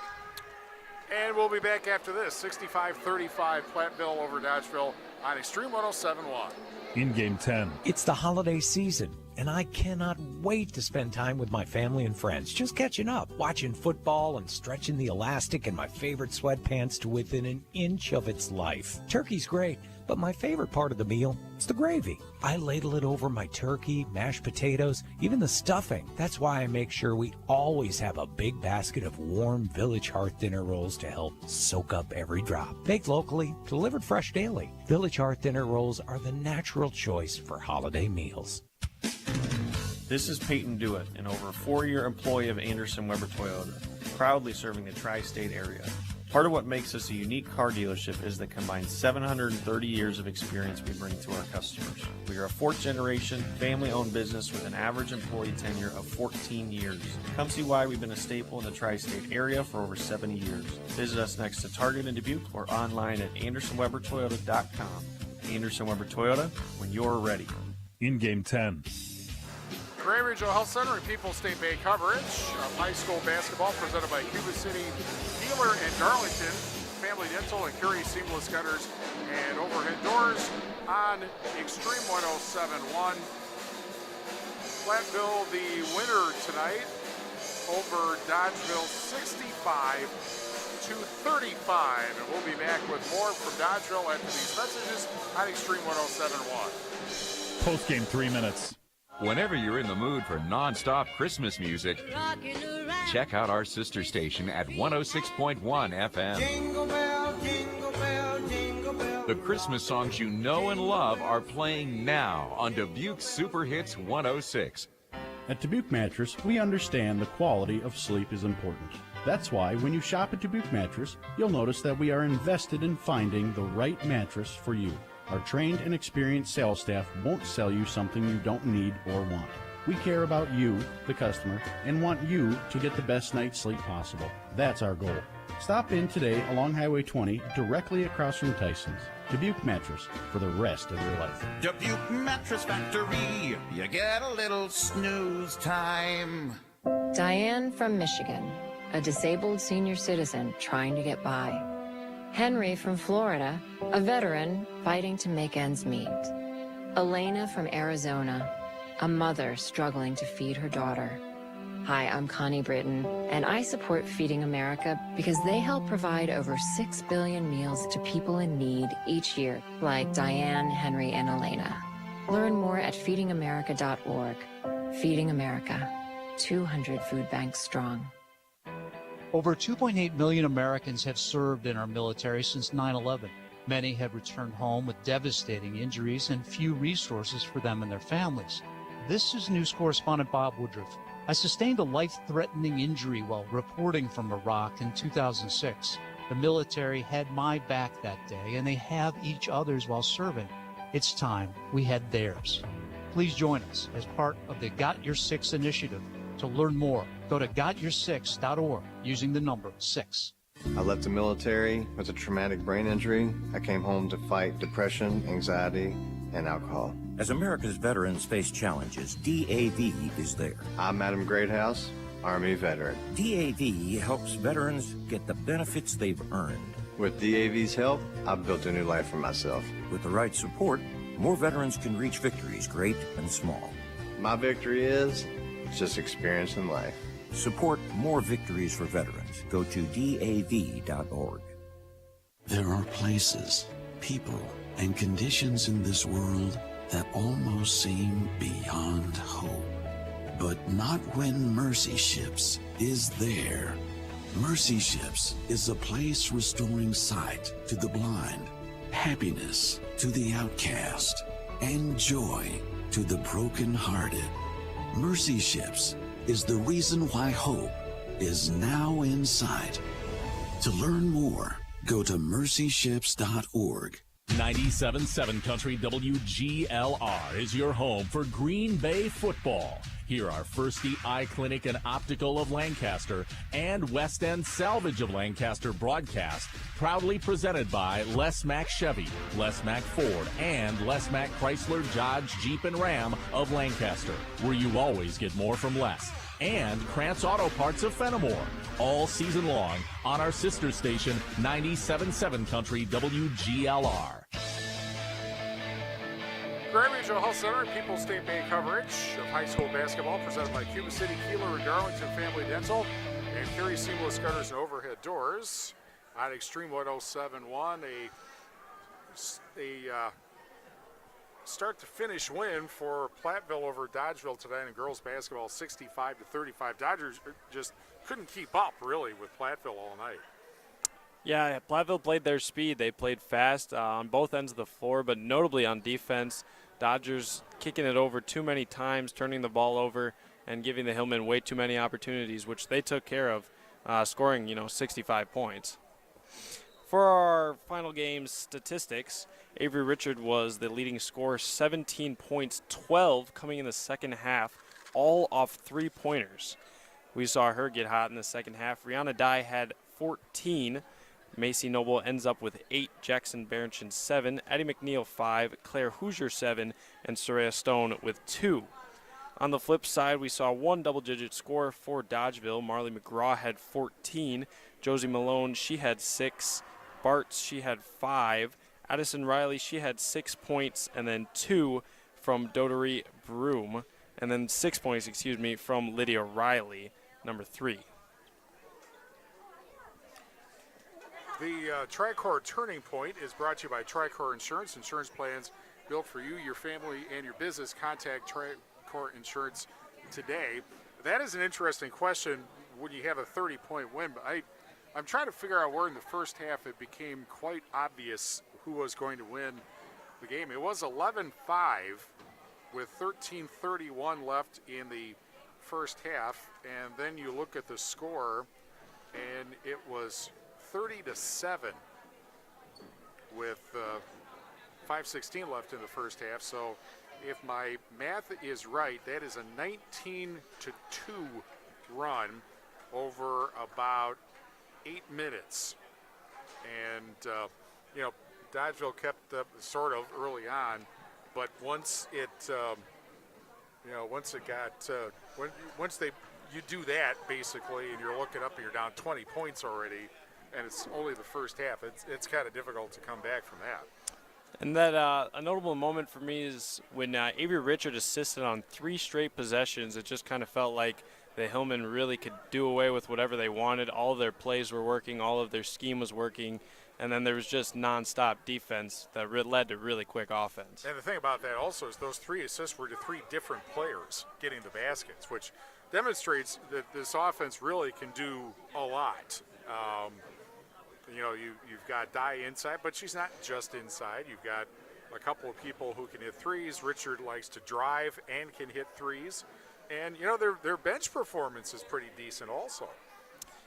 And we'll be back after this, 65-35 Platteville over Dodgeville on Extreme 107.1. In game 10. It's the holiday season, and I cannot wait to spend time with my family and friends, just catching up, watching football and stretching the elastic in my favorite sweatpants to within an inch of its life. Turkey's great, but my favorite part of the meal is the gravy. I ladle it over my turkey, mashed potatoes, even the stuffing. That's why I make sure we always have a big basket of warm Village Hearth dinner rolls to help soak up every drop. Baked locally, delivered fresh daily. Village Hearth dinner rolls are the natural choice for holiday meals. This is Peyton Dewitt, an over 4-year employee of Anderson Weber Toyota, proudly serving the tri-state area. Part of what makes us a unique car dealership is the combined 730 years of experience we bring to our customers. We are a 4th-generation, family-owned business with an average employee tenure of 14 years. Come see why we've been a staple in the tri-state area for over 70 years. Visit us next to Target in Dubuque or online at AndersonWeberToyota.com. Anderson Weber Toyota, when you're ready. In game 10. Carey Regional Health Center and People's State Bay coverage of high school basketball presented by Cuba City, Kieler, and Darlington. Family Dental and Carey Seamless Gutters and Overhead Doors on Extreme 107.1. Platteville, the winner tonight over Dodgeville 65-35. And we'll be back with more from Dodgeville after these messages on Extreme 107.1. Post-game 3 minutes. Whenever you're in the mood for non-stop Christmas music, check out our sister station at 106.1 FM. Jingle bell, jingle bell, jingle bell. The Christmas songs you know and love are playing now on Dubuque Super Hits 106. At Dubuque Mattress, we understand the quality of sleep is important. That's why when you shop at Dubuque Mattress, you'll notice that we are invested in finding the right mattress for you. Our trained and experienced sales staff won't sell you something you don't need or want. We care about you, the customer, and want you to get the best night's sleep possible. That's our goal. Stop in today along Highway 20, directly across from Tyson's. Dubuque Mattress, for the rest of your life. Dubuque Mattress Factory, you get a little snooze time. Diane from Michigan, a disabled senior citizen trying to get by. Henry from Florida, a veteran fighting to make ends meet. Elena from Arizona, a mother struggling to feed her daughter. Hi, I'm Connie Britton, and I support Feeding America because they help provide over 6 billion meals to people in need each year, like Diane, Henry, and Elena. Learn more at feedingamerica.org. Feeding America, 200 food banks strong. Over 2.8 million Americans have served in our military since 9/11. Many have returned home with devastating injuries and few resources for them and their families. This is news correspondent Bob Woodruff. I sustained a life-threatening injury while reporting from Iraq in 2006. The military had my back that day, and they have each other's while serving. It's time we had theirs. Please join us as part of the Got Your Six initiative. To learn more, go to gotyoursix.org using the number 6. I left the military with a traumatic brain injury. I came home to fight depression, anxiety, and alcohol. As America's veterans face challenges, DAV is there. I'm Adam Greathouse, Army veteran. DAV helps veterans get the benefits they've earned. With DAV's help, I've built a new life for myself. With the right support, more veterans can reach victories, great and small. My victory is just experiencing life. Support more victories for veterans. Go to DAV.org. There are places, people, and conditions in this world that almost seem beyond hope. But not when Mercy Ships is there. Mercy Ships is a place restoring sight to the blind, happiness to the outcast, and joy to the brokenhearted. Mercy Ships is the reason why hope is now in sight. To learn more, go to mercyships.org. 97.7 Country WGLR is your home for Green Bay football. Here are Firsty Eye Clinic and Optical of Lancaster and West End Salvage of Lancaster broadcast, proudly presented by Les Mack Chevy, Les Mack Ford, and Les Mack Chrysler, Dodge, Jeep, and Ram of Lancaster, where you always get more from less. And Krantz Auto Parts of Fenimore, all season long on our sister station, 97.7 Country WGLR. Grand Regional Health Center and People's State Bank coverage of high school basketball presented by Cuba City, Kieler, and Darlington Family Dental, and Carey Seamless Gutters and Overhead Doors on Extreme 107.1. A start-to-finish win for Platteville over Dodgeville today in girls basketball, 65-35. Dodgers just couldn't keep up, really, with Platteville all night. Yeah, Platteville played their speed. They played fast on both ends of the floor, but notably on defense. Dodgers kicking it over too many times, turning the ball over, and giving the Hillmen way too many opportunities, which they took care of, scoring, 65 points. For our final game statistics, Avery Richard was the leading scorer, 17 points, 12 coming in the second half, all off three-pointers. We saw her get hot in the second half. Rihanna Dye had 14. Macy Noble ends up with 8, Jackson Berenchin 7, Addie McNeil 5, Claire Hoosier 7, and Soraya Stone with 2. On the flip side, we saw one double-digit score for Dodgeville. Marley McGraw had 14. Josie Malone, she had 6. Bartz, she had 5. Addison Riley, she had 6 points, and then 2 from Dodori Broom, and then 6 points, from Lydia Riley. number 3. The Tricor Turning Point is brought to you by Tricor Insurance. Insurance plans built for you, your family, and your business. Contact Tricor Insurance today. That is an interesting question when you have a 30-point win. But I'm trying to figure out where in the first half it became quite obvious who was going to win the game. It was 11-5 with 13:31 left in the first half. And then you look at the score, and it was 30-7 with 5:16 left in the first half. So if my math is right, that is a 19-2 run over about 8 minutes. And, Dodgeville kept up sort of early on, but once it you do that basically, and you're looking up and you're down 20 points already, and it's only the first half, it's kind of difficult to come back from that. And that a notable moment for me is when Avery Richard assisted on 3 straight possessions. It just kind of felt like the Hillmen really could do away with whatever they wanted. All of their plays were working, all of their scheme was working, and then there was just nonstop defense that led to really quick offense. And the thing about that also is those 3 assists were to 3 different players getting the baskets, which demonstrates that this offense really can do a lot. You've got Di inside, but she's not just inside. You've got a couple of people who can hit threes. Richard likes to drive and can hit threes. And, their bench performance is pretty decent also.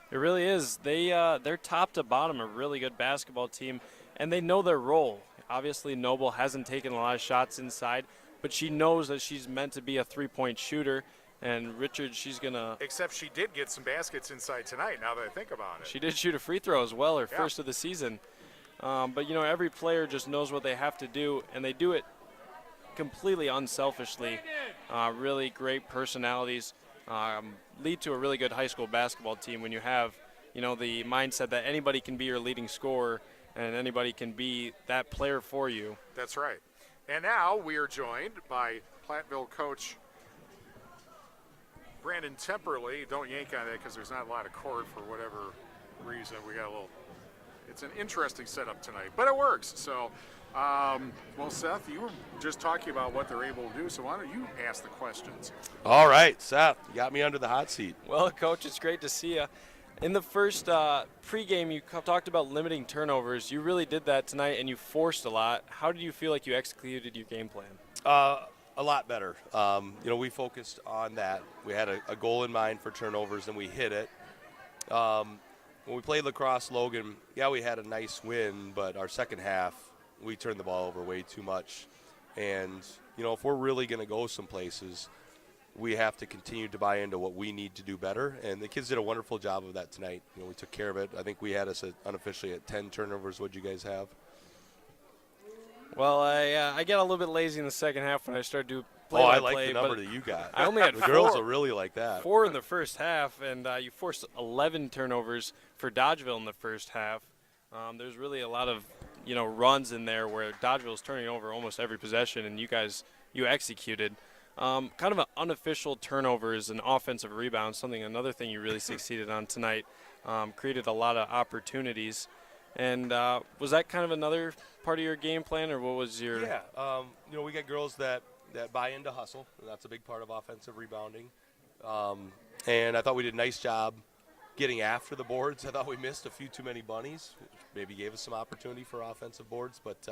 It really is. They're top to bottom a really good basketball team, and they know their role. Obviously, Noble hasn't taken a lot of shots inside, but she knows that she's meant to be a three-point shooter. And Richard, she's going to... Except she did get some baskets inside tonight, now that I think about it. She did shoot a free throw as well, her first of the season. But, every player just knows what they have to do, and they do it completely unselfishly. Really great personalities lead to a really good high school basketball team when you have, the mindset that anybody can be your leading scorer and anybody can be that player for you. That's right. And now we are joined by Platteville coach Brandon Temperley. Don't yank on that because there's not a lot of cord for whatever reason. We got a little, it's an interesting setup tonight, but it works. So, well, Seth, you were just talking about what they're able to do, so why don't you ask the questions? All right, Seth, you got me under the hot seat. Well, Coach, it's great to see you. In the first pregame, you talked about limiting turnovers. You really did that tonight, and you forced a lot. How did you feel like you executed your game plan? A lot better. We focused on that. We had a goal in mind for turnovers, and we hit it. When we played Lacrosse Logan, we had a nice win, but our second half, we turned the ball over way too much. And, if we're really going to go some places, we have to continue to buy into what we need to do better. And the kids did a wonderful job of that tonight. We took care of it. I think we had us unofficially at 10 turnovers. What'd you guys have? Well, I got a little bit lazy in the second half when I started to play. I like the number that you got. I only had the girls will really like that. 4 in the first half, and you forced 11 turnovers for Dodgeville in the first half. There's really a lot of runs in there where Dodgeville's turning over almost every possession, and you executed. Kind of an unofficial turnovers and offensive rebounds, another thing you really succeeded on tonight. Created a lot of opportunities. And was that kind of another part of your game plan, or what was your? Yeah, we got girls that buy into hustle, and that's a big part of offensive rebounding. And I thought we did a nice job getting after the boards. I thought we missed a few too many bunnies, which maybe gave us some opportunity for offensive boards. But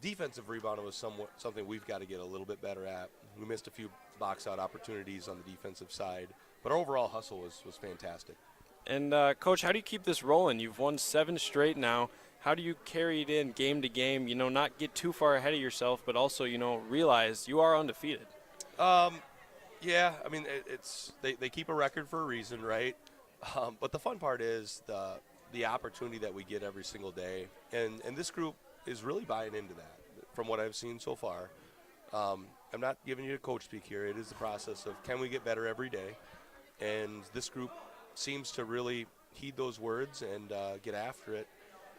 defensive rebounding was something we've got to get a little bit better at. We missed a few box-out opportunities on the defensive side, but our overall hustle was fantastic. And, Coach, how do you keep this rolling? You've won 7 straight now. How do you carry it in game to game, not get too far ahead of yourself, but also, realize you are undefeated? Yeah, I mean, they keep a record for a reason, right? But the fun part is the opportunity that we get every single day. And this group is really buying into that from what I've seen so far. I'm not giving you a coach speak here. It is the process of can we get better every day? And this group seems to really heed those words and get after it.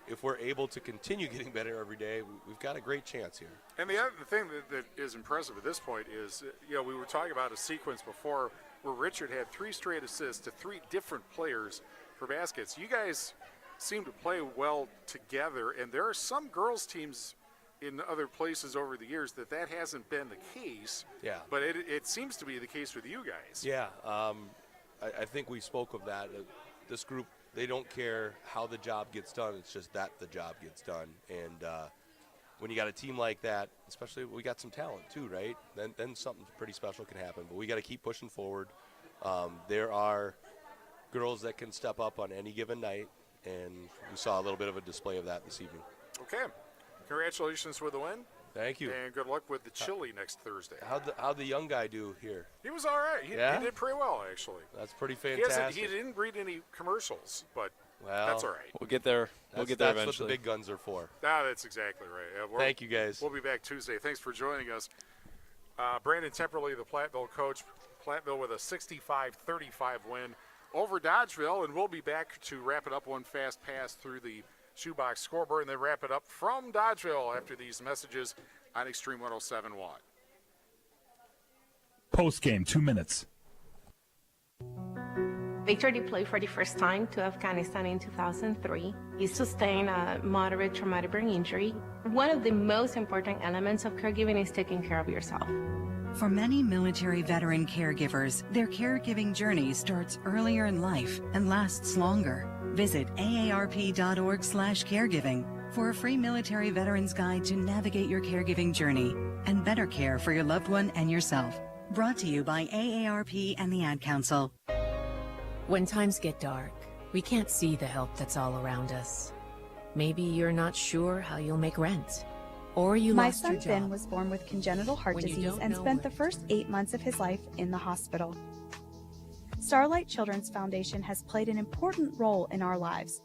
If we're able to continue getting better every day, we've got a great chance here. And the other thing that is impressive at this point is, we were talking about a sequence before where Richard had 3 straight assists to 3 different players for baskets. You guys seem to play well together, and there are some girls' teams in other places over the years that hasn't been the case. Yeah. But it seems to be the case with you guys. Yeah, I think we spoke of that. This group, they don't care how the job gets done. It's just that the job gets done. And when you got a team like that, especially we got some talent too, right? Then something pretty special can happen. But we got to keep pushing forward. There are girls that can step up on any given night, and we saw a little bit of a display of that this evening. Okay. Congratulations with the win. Thank you. And good luck with the chili next Thursday. How'd the young guy do here? He was all right. He did pretty well, actually. That's pretty fantastic. He didn't read any commercials, but well, that's all right. We'll get there. We'll get there eventually. That's what the big guns are for. That's exactly right. Thank you, guys. We'll be back Tuesday. Thanks for joining us. Brandon Temperley, the Platteville coach. Platteville with a 65-35 win over Dodgeville, and we'll be back to wrap it up one fast pass through the Shoebox scoreboard and then wrap it up from Dodgeville after these messages on Extreme 107.1. Post game, 2 minutes. Victor deployed for the first time to Afghanistan in 2003. He sustained a moderate traumatic brain injury. One of the most important elements of caregiving is taking care of yourself. For many military veteran caregivers, their caregiving journey starts earlier in life and lasts longer. Visit aarp.org/caregiving for a free military veterans guide to navigate your caregiving journey and better care for your loved one and yourself. Brought to you by AARP and the Ad Council. When times get dark, we can't see the help that's all around us. Maybe you're not sure how you'll make rent. Or you My lost your son job. Finn was born with congenital heart When you disease don't and know spent the first 8 months of his life in the hospital. Starlight Children's Foundation has played an important role in our lives.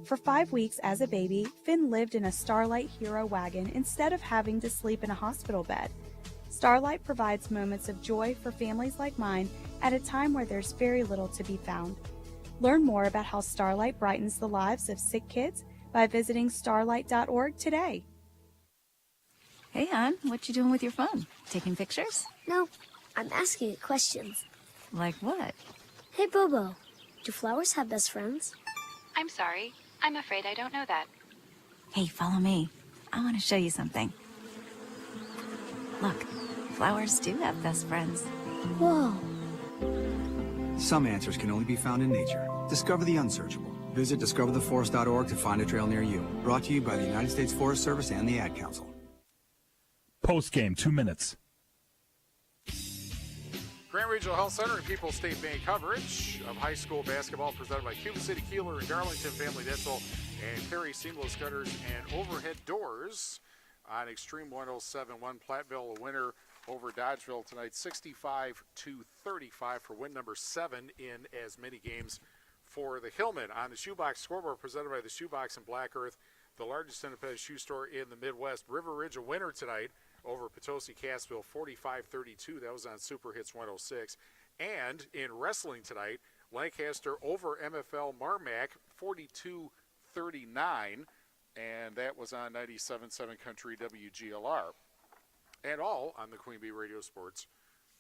For 5 weeks as a baby, Finn lived in a Starlight Hero wagon instead of having to sleep in a hospital bed. Starlight provides moments of joy for families like mine at a time where there's very little to be found. Learn more about how Starlight brightens the lives of sick kids by visiting starlight.org today. Hey, hon, what you doing with your phone? Taking pictures? No, I'm asking it questions. Like what? Hey, Bobo, do flowers have best friends? I'm sorry. I'm afraid I don't know that. Hey, follow me. I want to show you something. Look, flowers do have best friends. Whoa. Some answers can only be found in nature. Discover the unsearchable. Visit discovertheforest.org to find a trail near you. Brought to you by the United States Forest Service and the Ad Council. Post game, 2 minutes. Grand Regional Health Center and People's State Bank coverage of high school basketball presented by Cuba City, Kieler, and Darlington Family Dental and Carey Seamless Gutters and Overhead Doors on Extreme 107.1. Platteville a winner over Dodgeville tonight, 65-35 for win number 7 in as many games for the Hillmen. On the Shoebox scoreboard presented by the Shoebox in Black Earth, the largest independent shoe store in the Midwest. River Ridge a winner tonight over Potosi Cassville, 45-32. That was on Super Hits 106. And in wrestling tonight, Lancaster over MFL Marmac, 42-39. And that was on 97.7 Country WGLR. And all on the Queen Bee Radio Sports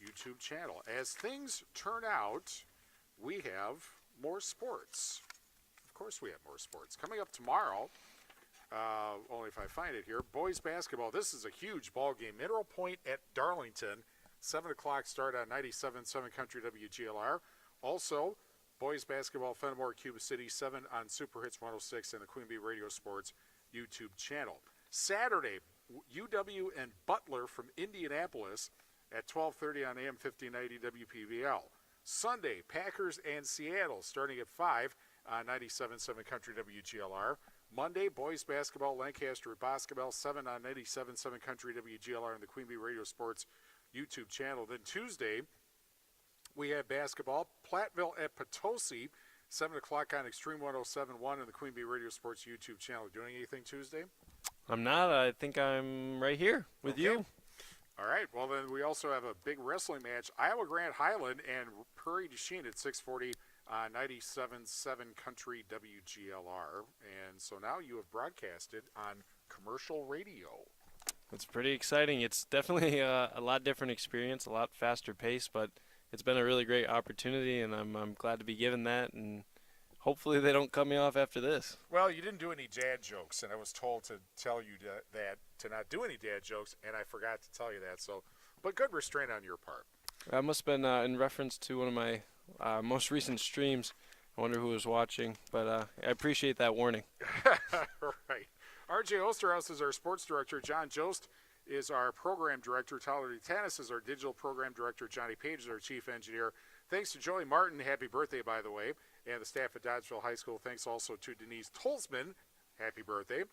YouTube channel. As things turn out, we have more sports. Of course we have more sports. Coming up tomorrow, only if I find it here, boys basketball. This is a huge ball game. Mineral Point at Darlington, 7 o'clock start on 97.7 Country WGLR. Also, boys basketball, Fenimore, Cuba City, 7 on Super Hits 106 and the Queen Bee Radio Sports YouTube channel. Saturday, UW and Butler from Indianapolis at 12:30 on AM 1590 WPVL. Sunday, Packers and Seattle starting at 5 on 97.7 Country WGLR. Monday, boys basketball, Lancaster at Boscobel, 7 on 97.7 Country WGLR and the Queen Bee Radio Sports YouTube channel. Then Tuesday, we have basketball, Platteville at Potosi, 7 o'clock on Extreme 107.1 and the Queen Bee Radio Sports YouTube channel. Doing anything Tuesday? I'm not. I think I'm right here with you. All right. Well, then we also have a big wrestling match, Iowa Grand Highland and Prairie du Chien at 6:40 on 97.7 Country WGLR. And so now you have broadcasted on commercial radio. It's pretty exciting. It's definitely a lot different experience, a lot faster pace, but it's been a really great opportunity, and I'm glad to be given that, and hopefully they don't cut me off after this. Well, you didn't do any dad jokes, and I was told to tell you to not do any dad jokes, and I forgot to tell you that. So, but good restraint on your part. That must have been in reference to one of my most recent streams. I wonder who was watching, but I appreciate that warning. Right. R.J. Osterhaus is our sports director. John Jost is our program director. Tyler DeTanis is our digital program director. Johnny Page is our chief engineer. Thanks to Joey Martin. Happy birthday, by the way. And the staff at Dodgeville High School. Thanks also to Denise Tolzman. Happy birthday.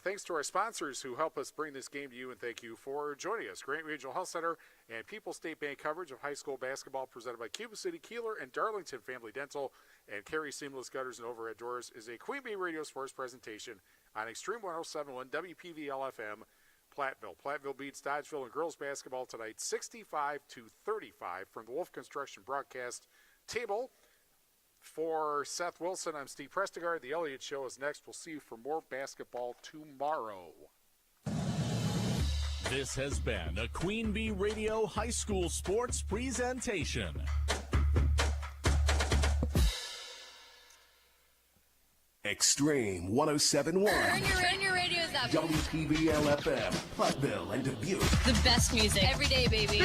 Thanks to our sponsors who help us bring this game to you, and thank you for joining us. Grant Regional Health Center and People's State Bank coverage of high school basketball presented by Cuba City, Kieler, and Darlington Family Dental, and Carey Seamless Gutters and Overhead Doors is a Queen Bee Radio Sports presentation on Extreme 107.1 WPVL-FM, Platteville. Platteville beats Dodgeville in girls basketball tonight, 65-35 from the Wolf Construction broadcast table. For Seth Wilson, I'm Steve Prestigard. The Elliott Show is next. We'll see you for more basketball tomorrow. This has been a Queen Bee Radio High School Sports presentation. Extreme 107.1. Turn your radios up. WPVL FM, Platteville and Dubuque. The best music every day, baby.